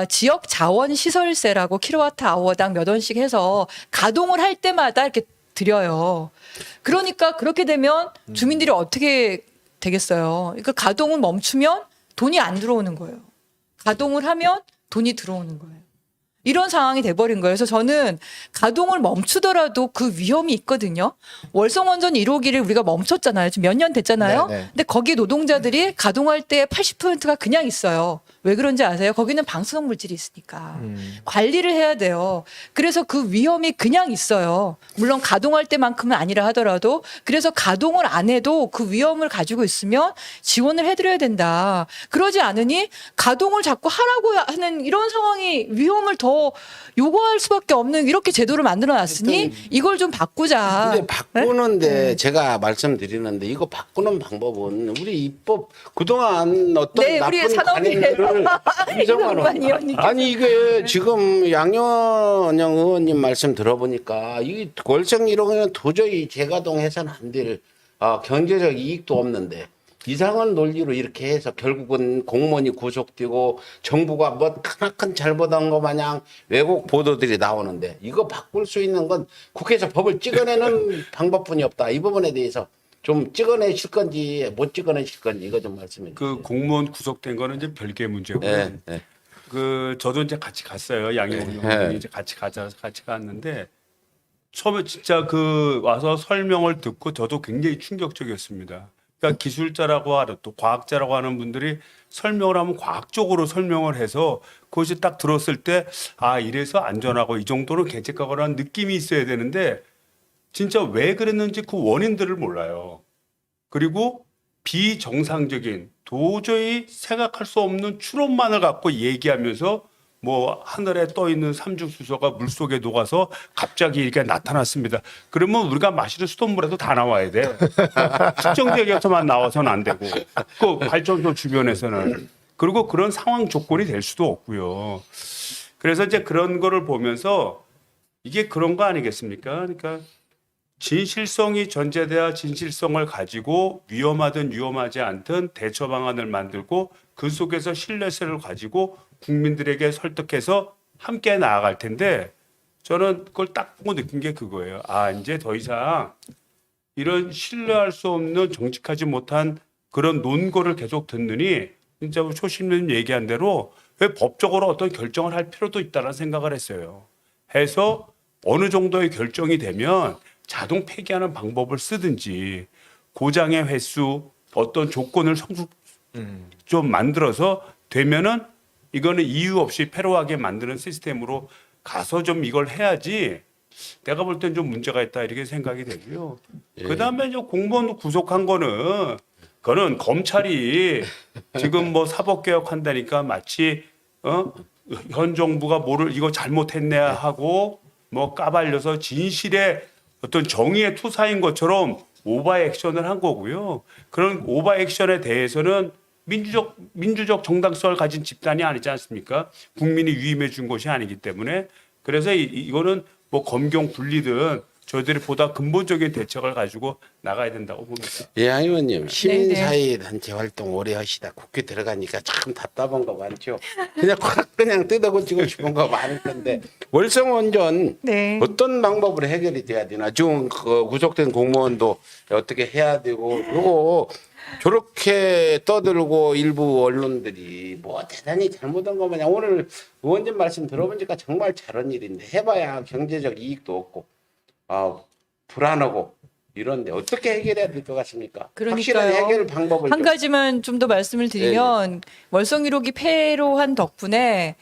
지역 자원 시설세라고 킬로와트 아워당 몇 원씩 해서 가동을 할 때마다 이렇게 드려요. 그러니까 그렇게 되면 주민들이 어떻게 되겠어요? 그러니까 가동을 멈추면 돈이 안 들어오는 거예요. 가동을 하면 돈이 들어오는 거예요. 이런 상황이 돼버린 거예요. 그래서 저는 가동을 멈추더라도 그 위험이 있거든요. 월성원전 1호기를 우리가 멈췄잖아요. 지금 몇 년 됐잖아요. 네, 네. 근데 거기 노동자들이 가동할 때 80%가 그냥 있어요. 왜 그런지 아세요? 거기는 방사성 물질이 있으니까. 관리를 해야 돼요. 그래서 그 위험이 그냥 있어요. 물론 가동할 때만큼은 아니라 하더라도 그래서 가동을 안 해도 그 위험을 가지고 있으면 지원을 해드려야 된다. 그러지 않으니 가동을 자꾸 하라고 하는 이런 상황이 위험을 더 요구할 수밖에 없는 이렇게 제도를 만들어 놨으니 이걸 좀 바꾸자. 근데 바꾸는데 제가 말씀드리는데 이거 바꾸는 방법은 우리 입법 그동안 어떤 네, 우리의 나쁜 관행들을 이명만 의원님께서. 아니 이게 지금 양현영 의원님 말씀 들어보니까 이 월성 1호기는 도저히 재가동해서는 안 될 경제적 이익도 없는데 이상한 논리로 이렇게 해서 결국은 공무원이 구속되고 정부가 뭐 크나큰 잘못한 거 마냥 왜곡 보도들이 나오는데 이거 바꿀 수 있는 건 국회에서 법을 찍어내는 방법뿐이 없다. 이 부분에 대해서 좀 찍어내실 건지 못 찍어내실 건지 이거 좀 말씀해 주세요. 그 공무원 구속된 거는 이제 별개의 문제고요. 네, 네. 그 저도 이제 같이 갔어요. 양희봉 네. 의원이 이제 같이 갔는데 처음에 진짜 그 와서 설명을 듣고 저도 굉장히 충격적이었습니다. 그러니까 기술자라고 하는 또 과학자라고 하는 분들이 설명을 하면 과학적으로 설명을 해서 그것이 딱 들었을 때 이래서 안전하고 이 정도는 괜찮다고라는 느낌이 있어야 되는데 진짜 왜 그랬는지 그 원인들을 몰라요. 그리고 비정상적인 도저히 생각할 수 없는 추론만을 갖고 얘기하면서 뭐 하늘에 떠 있는 삼중수소가 물속에 녹아서 갑자기 이렇게 나타났습니다. 그러면 우리가 마시는 수돗물에도 다 나와야 돼. 특정 지역에서만 나와서는 안 되고 그 발전소 주변에서는 그리고 그런 상황 조건이 될 수도 없고요. 그래서 이제 그런 거를 보면서 이게 그런 거 아니겠습니까? 그러니까 진실성이 전제돼야 진실성을 가지고 위험하든 위험하지 않든 대처 방안을 만들고 그 속에서 신뢰성을 가지고 국민들에게 설득해서 함께 나아갈 텐데 저는 그걸 딱 보고 느낀 게 그거예요. 이제 더 이상 이런 신뢰할 수 없는 정직하지 못한 그런 논거를 계속 듣느니 진짜 초심님 얘기한 대로 왜 법적으로 어떤 결정을 할 필요도 있다는 생각을 했어요. 해서 어느 정도의 결정이 되면 자동 폐기하는 방법을 쓰든지 고장의 횟수 어떤 조건을 좀 만들어서 되면은 이거는 이유 없이 패러하게 만드는 시스템으로 가서 좀 이걸 해야지 내가 볼 땐 좀 문제가 있다 이렇게 생각이 되고요. 그다음에 이제 공무원 구속한 거는 그거는 검찰이 지금 뭐 사법개혁 한다니까 마치 현 정부가 이거 잘못했네 하고 뭐 까발려서 진실의 어떤 정의의 투사인 것처럼 오버 액션을 한 거고요. 그런 오버 액션에 대해서는 민주적 정당성을 가진 집단이 아니지 않습니까? 국민이 위임해 준 것이 아니기 때문에 그래서 이거는 뭐 검경 분리든 저희들이 보다 근본적인 대책을 가지고 나가야 된다고 봅니다. 예, 양 의원님 시민사회 단체 활동 오래 하시다 국회 들어가니까 참 답답한 거 많죠. 그냥 확 그냥 뜯어고치고 싶은 거 많을 텐데 월성원전 네. 어떤 방법으로 해결이 돼야 되나? 지금 그 구속된 공무원도 어떻게 해야 되고 그리고 저렇게 떠들고 일부 언론들이 뭐 대단히 잘못한 거 마냥 오늘 의원님 말씀 들어보니까 정말 잘한 일인데 해봐야 경제적 이익도 없고 불안하고 이런데 어떻게 해결해야 될 것 같습니까? 확실한 그러니까요. 해결 방법을 한 좀. 가지만 좀 더 말씀을 드리면 월성 1호기 폐로 한 덕분에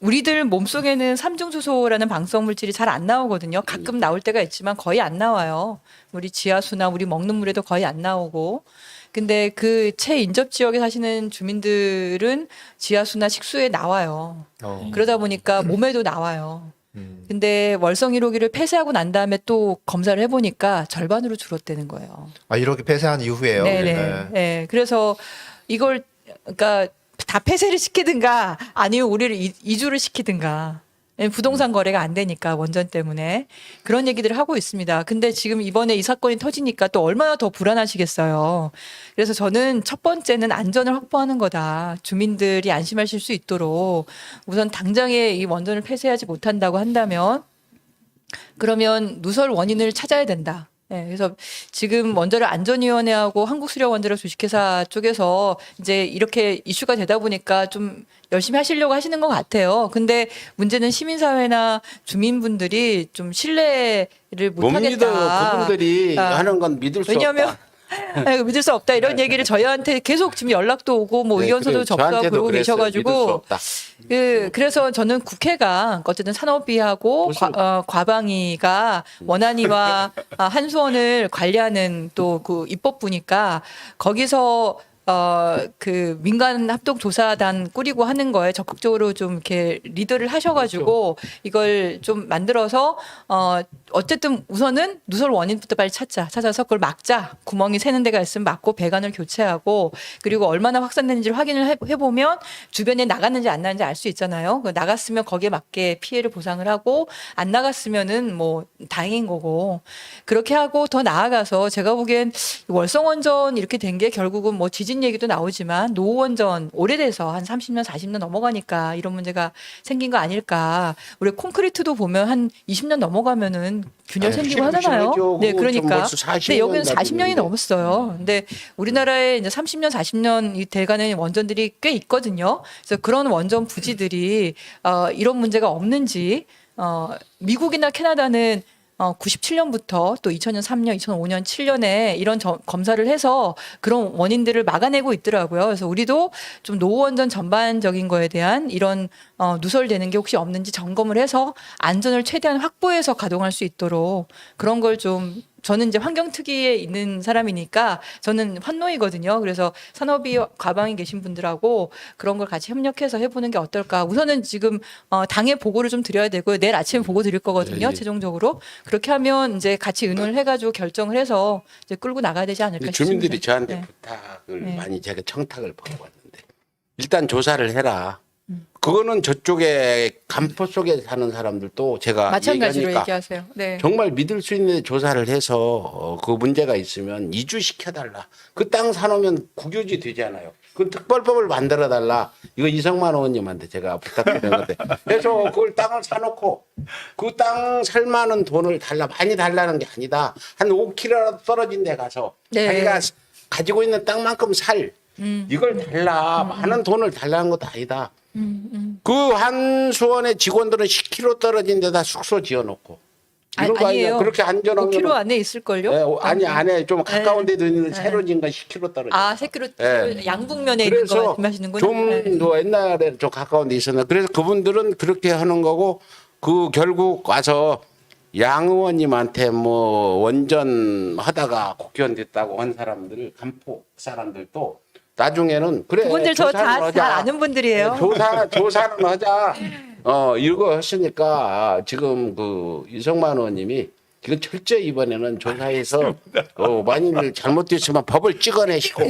우리들 몸속에는 삼중수소라는 방사성 물질이 잘 안 나오거든요. 가끔 나올 때가 있지만 거의 안 나와요. 우리 지하수나 우리 먹는 물에도 거의 안 나오고. 근데 그 최인접 지역에 사시는 주민들은 지하수나 식수에 나와요. 그러다 보니까 몸에도 나와요. 근데 월성 1호기를 폐쇄하고 난 다음에 또 검사를 해보니까 절반으로 줄었다는 거예요. 1호기 폐쇄한 이후에요. 네네. 네. 그래서 이걸 그러니까 다 폐쇄를 시키든가 아니면 우리를 이주를 시키든가. 부동산 거래가 안 되니까 원전 때문에 그런 얘기들을 하고 있습니다. 근데 지금 이번에 이 사건이 터지니까 또 얼마나 더 불안하시겠어요. 그래서 저는 첫 번째는 안전을 확보하는 거다. 주민들이 안심하실 수 있도록 우선 당장에 이 원전을 폐쇄하지 못한다고 한다면 그러면 누설 원인을 찾아야 된다. 네, 그래서 지금 원자력 안전위원회하고 한국수력원자력 주식회사 쪽에서 이제 이렇게 이슈가 되다 보니까 좀 열심히 하시려고 하시는 것 같아요. 근데 문제는 시민사회나 주민분들이 좀 신뢰를 못 못하겠다. 믿어. 그분들이 하는 건 믿을 수 왜냐하면 없다. 믿을 수 없다 이런 얘기를 저희한테 계속 지금 연락도 오고 뭐 네, 의견서도 그래요. 접수하고 저한테도 그러고 그랬어요. 믿을 수 계셔가지고 없다. 그래서 저는 국회가 어쨌든 산업위하고 과방위가 원안위와 한수원을 관리하는 또 그 입법부니까 거기서 그 민간 합동 조사단 꾸리고 하는 거에 적극적으로 좀 이렇게 리더를 하셔가지고 이걸 좀 만들어서 어쨌든 우선은 누설 원인부터 빨리 찾아서 그걸 막자. 구멍이 새는 데가 있으면 막고 배관을 교체하고 그리고 얼마나 확산되는지를 확인을 해보면 주변에 나갔는지 안 나갔는지 알 수 있잖아요. 나갔으면 거기에 맞게 피해를 보상을 하고 안 나갔으면은 뭐 다행인 거고 그렇게 하고 더 나아가서 제가 보기엔 월성원전 이렇게 된 게 결국은 뭐 지진 얘기도 나오지만 노원전 오래돼서 한 30년 40년 넘어가니까 이런 문제가 생긴 거 아닐까. 우리 콘크리트도 보면 한 20년 넘어가면은 균열 생기고 하잖아요. 네, 그러니까. 근데 여기는 40년이 넘었어요. 근데 우리나라에 이제 30년, 40년 돼가는 원전들이 꽤 있거든요. 그래서 그런 원전 부지들이 이런 문제가 없는지 미국이나 캐나다는 97년부터 또 2000년, 3년, 2005년, 7년에 이런 검사를 해서 그런 원인들을 막아내고 있더라고요. 그래서 우리도 좀 노원전 전반적인 거에 대한 이런 누설되는 게 혹시 없는지 점검을 해서 안전을 최대한 확보해서 가동할 수 있도록 그런 걸 좀 저는 이제 환경특위에 있는 사람이니까 저는 환노이거든요. 그래서 산업위 과방에 계신 분들하고 그런 걸 같이 협력해서 해보는 게 어떨까. 우선은 지금 당에 보고를 좀 드려야 되고요. 내일 아침에 보고 드릴 거거든요. 예. 최종적으로. 그렇게 하면 이제 같이 의논을 해가지고 결정을 해서 이제 끌고 나가야 되지 않을까 싶습니다. 주민들이 저한테 네. 부탁을 네. 많이 제가 청탁을 받아왔는데 일단 조사를 해라. 그거는 저쪽에 간포 속에 사는 사람들도 제가 마찬가지로 얘기하니까 얘기하세요. 네. 정말 믿을 수 있는 조사를 해서 그 문제가 있으면 이주시켜달라. 그 땅 사놓으면 국유지 되잖아요. 그 특별법을 만들어달라. 이거 이성만 의원님한테 제가 부탁드린 건데. 그래서 그걸 땅을 사놓고 그 땅 살 만한 돈을 달라. 많이 달라는 게 아니다. 한 5km라도 떨어진 데 가서 네. 자기가 가지고 있는 땅만큼 살. 이걸 달라. 많은 돈을 달라는 것도 아니다. 그 한수원의 직원들은 10km 떨어진 데다 숙소 지어놓고 이런 거 아니에요? 그렇게 안전하면 5km 안에 있을걸요? 네, 아니 안에 좀 가까운 데도 있는데 새로 지은 건 10km 떨어져. 아, 10km 네. 양북면에 있는 거 말씀하시는구나. 좀 더 옛날에 좀 가까운 데 있었나. 그래서 그분들은 그렇게 하는 거고 그 결국 와서 양 의원님한테 뭐 원전 하다가 국회의원 됐다고 한 사람들 간포 사람들도 나중에는 그래 그분들 저 조사는 다 하자. 아는 분들이에요. 조사는 하자. 이거 했으니까 지금 그 이성만 의원님이 이건 철저히 이번에는 조사해서 만일 잘못됐으면 법을 찍어내시고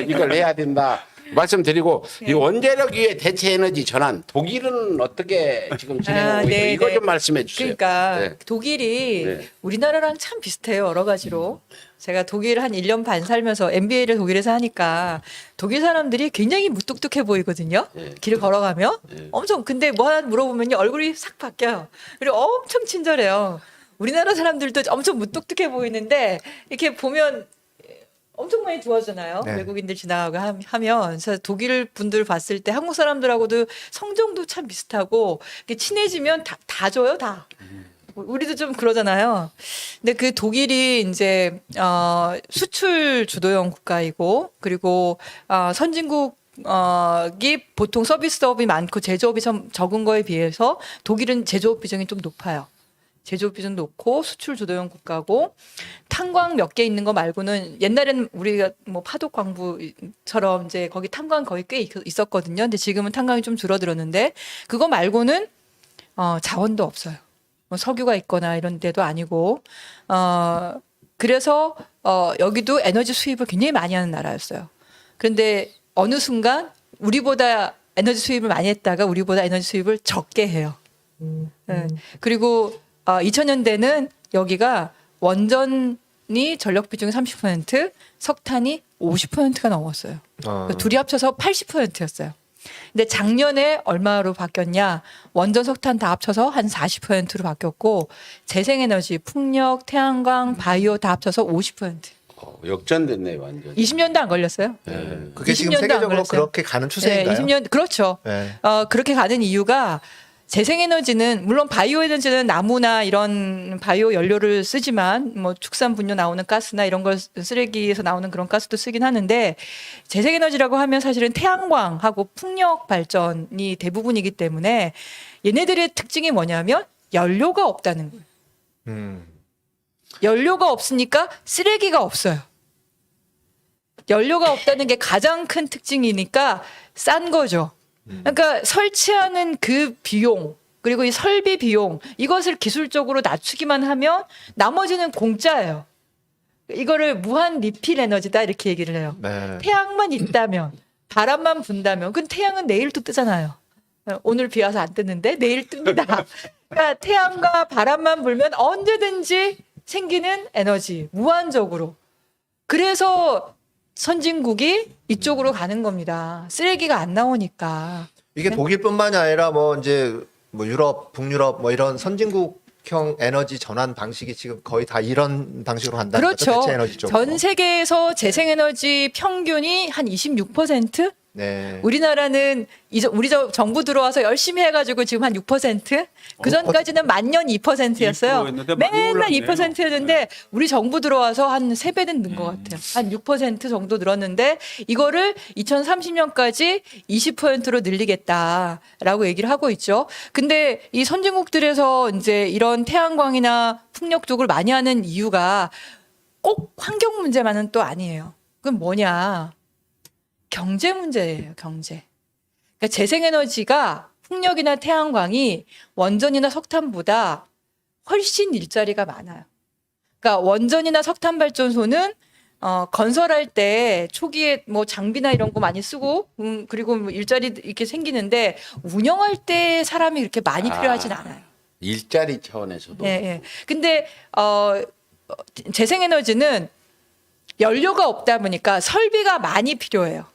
이걸 해야 된다. 말씀드리고 이 원자력 위에 대체 에너지 전환 독일은 어떻게 지금 진행하고 있고 네, 이거 네. 좀 말씀해 주세요. 그러니까 네. 독일이 네. 우리나라랑 참 비슷해요. 여러 가지로. 제가 독일 한 1년 반 살면서 MBA를 독일에서 하니까 독일 사람들이 굉장히 무뚝뚝해 보이거든요. 네. 길을 걸어가면 네. 엄청 근데 뭐 하나 물어보면 얼굴이 싹 바뀌어요. 그리고 엄청 친절해요. 우리나라 사람들도 엄청 무뚝뚝해 보이는데 이렇게 보면 엄청 많이 도와주잖아요. 네. 외국인들 지나가고 하면. 그래서 독일 분들 봤을 때 한국 사람들하고도 성정도 참 비슷하고 이렇게 친해지면 다 줘요, 다. 우리도 좀 그러잖아요. 근데 그 독일이 이제 수출 주도형 국가이고 그리고 선진국이 보통 서비스업이 많고 제조업이 좀 적은 거에 비해서 독일은 제조업 비중이 좀 높아요. 제조업 비중 높고 수출 주도형 국가고 탄광 몇 개 있는 거 말고는 옛날에는 우리가 뭐 파독 광부처럼 이제 거기 탄광 거의 꽤 있었거든요. 근데 지금은 탄광이 좀 줄어들었는데 그거 말고는 자원도 없어요. 뭐 석유가 있거나 이런 데도 아니고 그래서 여기도 에너지 수입을 굉장히 많이 하는 나라였어요. 그런데 어느 순간 우리보다 에너지 수입을 많이 했다가 우리보다 에너지 수입을 적게 해요. 네. 그리고 2000년대는 여기가 원전이 전력 비중이 30%, 석탄이 50%가 넘었어요. 그러니까 둘이 합쳐서 80%였어요. 근데 작년에 얼마로 바뀌었냐? 원전, 석탄 다 합쳐서 한 40%로 바뀌었고 재생에너지, 풍력, 태양광, 바이오 다 합쳐서 50%. 역전됐네요, 완전. 20년도 안 걸렸어요. 그게 지금 20년도 안 세계적으로 걸렸어요. 그렇게 가는 추세인가요? 20년 그렇죠. 네. 그렇게 가는 이유가 재생에너지는 물론 바이오에너지는 나무나 이런 바이오 연료를 쓰지만 뭐 축산 분뇨 나오는 가스나 이런 걸 쓰레기에서 나오는 그런 가스도 쓰긴 하는데 재생에너지라고 하면 사실은 태양광하고 풍력 발전이 대부분이기 때문에 얘네들의 특징이 뭐냐면 연료가 없다는 거예요. 연료가 없으니까 쓰레기가 없어요. 연료가 없다는 게 가장 큰 특징이니까 싼 거죠. 그러니까 설치하는 그 비용 그리고 이 설비 비용 이것을 기술적으로 낮추기만 하면 나머지는 공짜예요. 이거를 무한 리필 에너지다 이렇게 얘기를 해요. 네. 태양만 있다면 바람만 분다면 그럼 태양은 내일 또 뜨잖아요. 오늘 비 와서 안 뜨는데 내일 뜹니다. 그러니까 태양과 바람만 불면 언제든지 생기는 에너지 무한적으로. 그래서 선진국이 이쪽으로 가는 겁니다. 쓰레기가 안 나오니까. 이게 독일뿐만이 아니라 뭐 이제 뭐 유럽, 북유럽 뭐 이런 선진국형 에너지 전환 방식이 지금 거의 다 이런 방식으로 간다는 거죠. 그렇죠. 대체 에너지 쪽으로. 전 세계에서 재생에너지 평균이 한 26%? 네. 우리나라는 우리 정부 들어와서 열심히 해가지고 지금 한 6%? 그 전까지는 만년 2%였어요. 2%였는데 많이 맨날 올랐네요. 2%였는데 우리 정부 들어와서 한 3배는 는 것 같아요. 한 6% 정도 늘었는데 이거를 2030년까지 20%로 늘리겠다라고 얘기를 하고 있죠. 근데 이 선진국들에서 이제 이런 태양광이나 풍력 쪽을 많이 하는 이유가 꼭 환경 문제만은 또 아니에요. 그건 뭐냐? 경제 문제예요, 경제. 그러니까 재생에너지가 풍력이나 태양광이 원전이나 석탄보다 훨씬 일자리가 많아요. 그러니까 원전이나 석탄 발전소는 건설할 때 초기에 뭐 장비나 이런 거 많이 쓰고 그리고 뭐 일자리 이렇게 생기는데 운영할 때 사람이 그렇게 많이 필요하진 않아요. 일자리 차원에서도. 예, 예. 근데 재생에너지는 연료가 없다 보니까 설비가 많이 필요해요.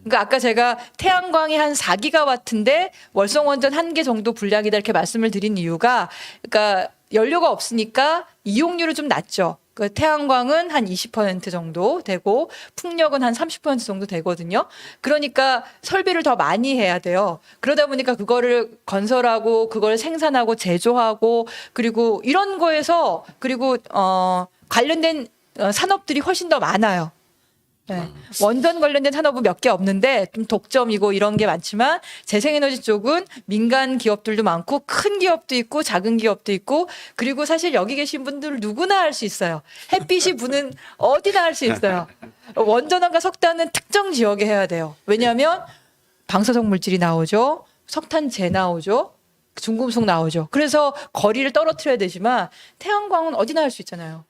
그러니까 아까 제가 태양광이 한 4기가와트인데 월성원전 1개 정도 분량이다 이렇게 말씀을 드린 이유가 그러니까 연료가 없으니까 이용률은 좀 낮죠. 그 태양광은 한 20% 정도 되고 풍력은 한 30% 정도 되거든요. 그러니까 설비를 더 많이 해야 돼요. 그러다 보니까 그거를 건설하고 그걸 생산하고 제조하고 그리고 이런 거에서 그리고 관련된 산업들이 훨씬 더 많아요. 네. 원전 관련된 산업은 몇 개 없는데 좀 독점이고 이런 게 많지만 재생에너지 쪽은 민간 기업들도 많고 큰 기업도 있고 작은 기업도 있고 그리고 사실 여기 계신 분들 누구나 할 수 있어요. 햇빛이 부는 어디나 할 수 있어요. 원전과 석탄은 특정 지역에 해야 돼요. 왜냐하면 방사성 물질이 나오죠. 석탄재 나오죠. 중금속 나오죠. 그래서 거리를 떨어뜨려야 되지만 태양광은 어디나 할 수 있잖아요.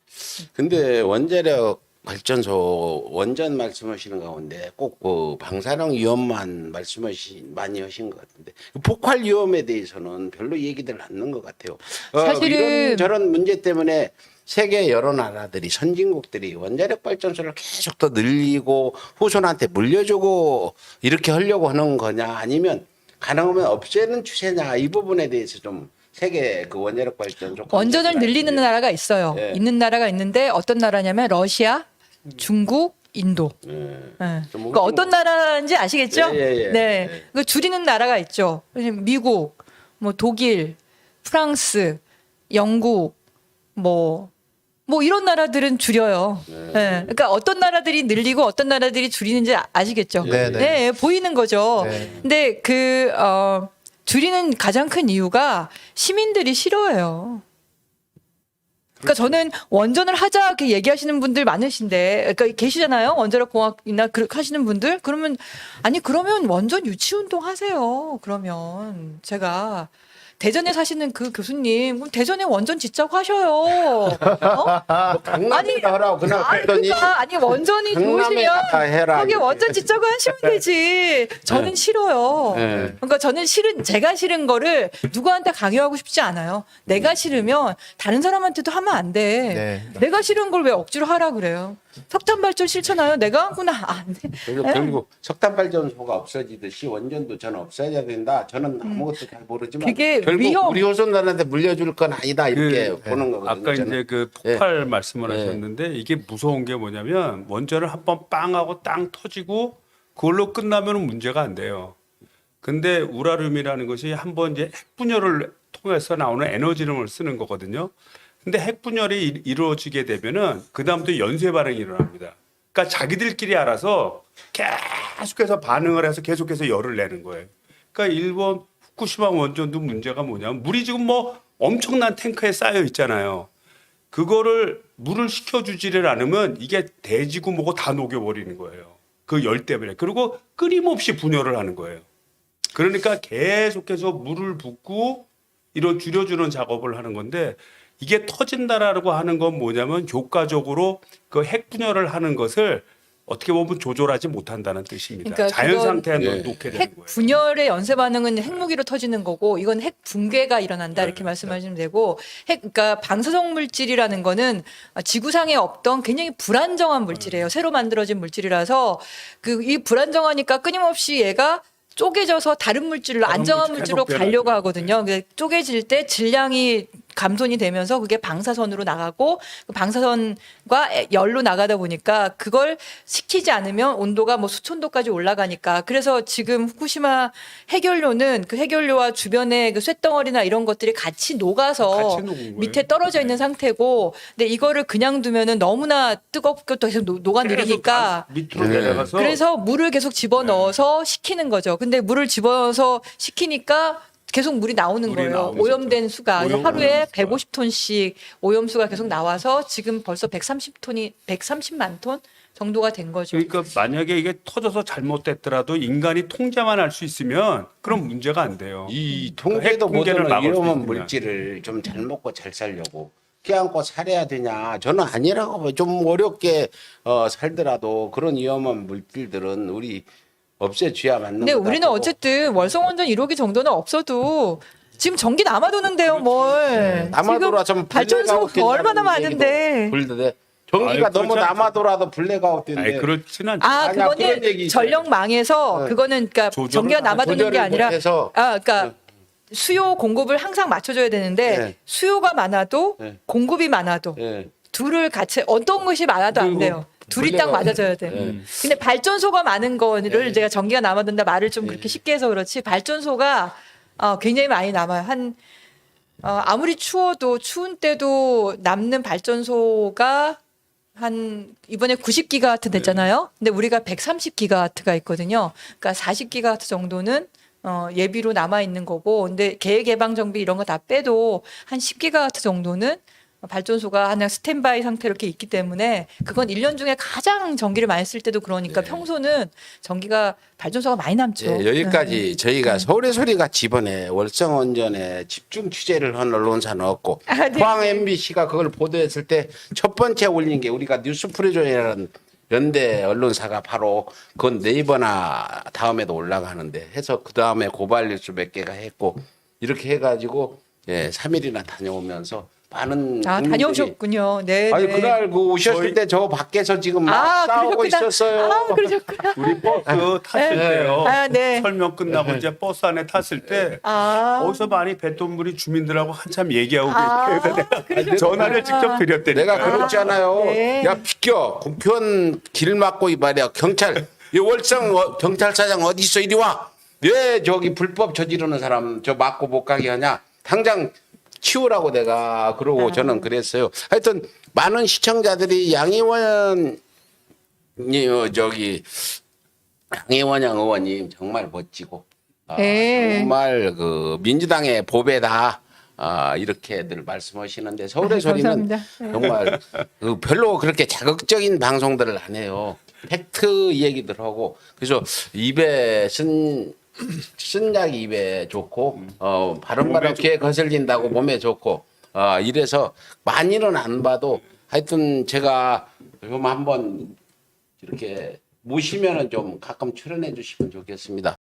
근데 원자력 발전소 원전 말씀하시는 가운데 꼭 그 방사능 위험만 많이 하신 것 같은데 폭발 위험에 대해서는 별로 얘기들 않는 것 같아요. 사실은- 이런 저런 문제 때문에 세계 여러 나라들이 선진국들이 원자력 발전소를 계속 더 늘리고 후손한테 물려주고 이렇게 하려고 하는 거냐 아니면 가능하면 없애는 추세냐 이 부분에 대해서 좀 세계 그 원자력 발전소 원전을 늘리는 나라가 있어요. 예. 있는 나라가 있는데 어떤 나라냐면 러시아, 중국, 인도. 예. 네. 좀 그러니까 어떤 나라인지 아시겠죠? 예, 예, 예. 네. 예. 그 줄이는 나라가 있죠. 미국, 뭐 독일, 프랑스, 영국, 뭐 이런 나라들은 줄여요. 네. 그러니까 어떤 나라들이 늘리고 어떤 나라들이 줄이는지 아시겠죠? 네, 네. 네, 보이는 거죠. 네. 근데 줄이는 가장 큰 이유가 시민들이 싫어해요. 그러니까 저는 원전을 하자 이렇게 얘기하시는 분들 많으신데, 그러니까 계시잖아요. 원자력 공학이나 하시는 분들. 그러면 원전 유치 운동 하세요. 그러면 제가 대전에 사시는 그 교수님, 그럼 대전에 원전 짓자고 하셔요. 어? 강남에다 하라고 그날 했더니 그러니까 아니 원전이 좋으시면 강남에다가 해라. 거기 원전 짓자고 하시면 되지. 저는 싫어요. 네. 그러니까 저는 제가 싫은 거를 누구한테 강요하고 싶지 않아요. 내가 싫으면 다른 사람한테도 하면 안 돼. 네. 내가 싫은 걸 왜 억지로 하라 그래요? 석탄 발전 싫잖아요. 내가 하구나. 안 돼. 그리고 석탄 발전소가 없어지듯이 원전도 저는 없어져야 된다. 저는 아무것도 잘 모르지만 그게 결국 위험. 우리 후손들한테 물려줄 건 아니다 이렇게 그, 보는 거거든요. 아까 저는. 이제 그 폭발 말씀을 네. 하셨는데 이게 무서운 게 뭐냐면 원전을 한번 빵 하고 땅 터지고 그걸로 끝나면 문제가 안 돼요. 근데 우라늄이라는 것이 한번 이제 핵 분열을 통해서 나오는 에너지를 쓰는 거거든요. 근데 핵 분열이 이루어지게 되면은 그다음부터 연쇄 반응이 일어납니다. 그러니까 자기들끼리 알아서 계속해서 반응을 해서 계속해서 열을 내는 거예요. 그러니까 일본 후쿠시마 원전도 문제가 뭐냐면 물이 지금 뭐 엄청난 탱크에 쌓여 있잖아요. 그거를 물을 식혀주지를 않으면 이게 대지구 뭐고 다 녹여버리는 거예요. 그 열 때문에. 그리고 끊임없이 분열을 하는 거예요. 그러니까 계속해서 물을 붓고 이런 줄여주는 작업을 하는 건데 이게 터진다라고 하는 건 뭐냐면 효과적으로 그 핵 분열을 하는 것을 어떻게 보면 조절하지 못한다는 뜻입니다. 그러니까 자연 그건 상태에 예. 놓게 되는 핵 거예요. 분열의 연쇄 반응은 핵무기로 터지는 거고 이건 핵 붕괴가 일어난다 이렇게 말씀하시면 되고 그러니까 방사성 물질이라는 거는 지구상에 없던 굉장히 불안정한 물질이에요. 새로 만들어진 물질이라서 그 이 불안정하니까 끊임없이 얘가 쪼개져서 다른 물질로 다른 안정한 물질 물질로 계속 가려고 하거든요. 쪼개질 때 질량이 감손이 되면서 그게 방사선으로 나가고 그 방사선과 열로 나가다 보니까 그걸 식히지 않으면 온도가 뭐 수천도까지 올라가니까 그래서 지금 후쿠시마 해결료는 그 해결료와 주변에 그 쇳덩어리나 이런 것들이 같이 녹아서 같이 녹은 거예요. 밑에 떨어져 있는 상태고 근데 이거를 그냥 두면은 너무나 뜨겁고 또 계속 녹아내리니까 밑으로 네. 내려가서 그래서 물을 계속 집어넣어서 식히는 거죠. 근데 물을 집어서 식히니까 계속 물이 나오는 물이 거예요. 나오죠. 오염된 수가 오염 하루에 수가. 150톤씩 오염수가 계속 나와서 지금 벌써 130만 톤 정도가 된 거죠. 그러니까 만약에 이게 터져서 잘못됐더라도 인간이 통제만 할 수 있으면 그런 문제가 안 돼요. 이 핵 통제도 붕괴를 못하는 막을 수 위험한 있으면. 물질을 좀 잘 먹고 잘 살려고 껴안고 살아야 되냐? 저는 아니라고 봐요. 좀 어렵게 살더라도 그런 위험한 물질들은 우리 없애줘야 맞는 근데 거다. 우리는 어쨌든 월성원전 1호기 정도는 없어도 지금 전기 남아도는데요, 뭘. 남아돌아 좀 지금 발전소 얼마나 많은데. 불드대 전기가 아유, 너무 그렇지 남아돌아도 블랙아웃인데 아니 그렇진 않죠. 아니야, 그런 그거는 얘기 있어요. 전력망에서 네. 그거는 그러니까 조절을 전기가 안 남아도는 게 조절을 아니라 못해서. 그러니까 수요 공급을 항상 맞춰줘야 되는데 네. 수요가 많아도 네. 공급이 많아도 예. 둘을 같이 어떤 것이 많아도 안 그리고 돼요. 둘이 딱 블랙아웃. 맞아줘야 돼. 네. 근데 발전소가 많은 거를 네. 제가 전기가 남아든다 말을 좀 그렇게 쉽게 해서 그렇지 발전소가 굉장히 많이 남아요. 아무리 추워도 추운 때도 남는 발전소가 한 이번에 90기가와트 됐잖아요. 근데 우리가 130기가와트가 있거든요. 그러니까 40기가와트 정도는 예비로 남아 있는 거고, 근데 계획 예방 정비 이런 거 다 빼도 한 10기가와트 정도는 발전소가 하나 스탠바이 상태로 이렇게 있기 때문에 그건 1년 중에 가장 전기를 많이 쓸 때도 그러니까 평소는 전기가 발전소가 많이 남죠. 예, 여기까지 저희가 서울의 소리 같이 이번에 월성원전에 집중 취재를 한 언론사는 없고 아, 네. 포항 MBC가 그걸 보도했을 때 첫 번째 올린 게 우리가 뉴스프리존이라는 연대 언론사가 바로 그건 네이버나 다음에도 올라가는데 해서 그 다음에 고발뉴스 몇 개가 했고 이렇게 해가지고 3일이나 다녀오면서 많은 국민들이 다녀오셨군요. 네. 아니 네. 그날 그 오셨을 때 저 밖에서 지금 막 싸우고 그러셨구나. 있었어요. 그러셨구나. 우리 버스 탔을 네. 때요. 네. 설명 끝나고 이제 버스 안에 탔을 때 아. 어디서 많이 뵀던 분이 주민들하고 한참 얘기하고 아, 계세요. 내가 전화를 직접 드렸다니까. 내가 그랬잖아요. 네. 야 비켜 국회의원 길 막고 이 말이야 경찰 이 월성 경찰서장 어디 있어 이리 와. 왜 저기 불법 저지르는 사람 저 막고 못 가게 하냐. 당장 치우라고 내가 그러고 저는 그랬어요. 하여튼 많은 시청자들이 양의원 양의원양 의원님 정말 멋지고 네. 정말 그 민주당의 보배다. 이렇게들 말씀하시는데 서울의 소리는 감사합니다. 정말 그 별로 그렇게 자극적인 방송들을 안 해요. 팩트 얘기들 하고 그래서 입에 쓴 신약 입에 좋고 바른바른 귀에 거슬린다고 몸에 좋고 이래서 많이는 안 봐도 하여튼 제가 좀 한번 이렇게 모시면은 좀 가끔 출연해 주시면 좋겠습니다.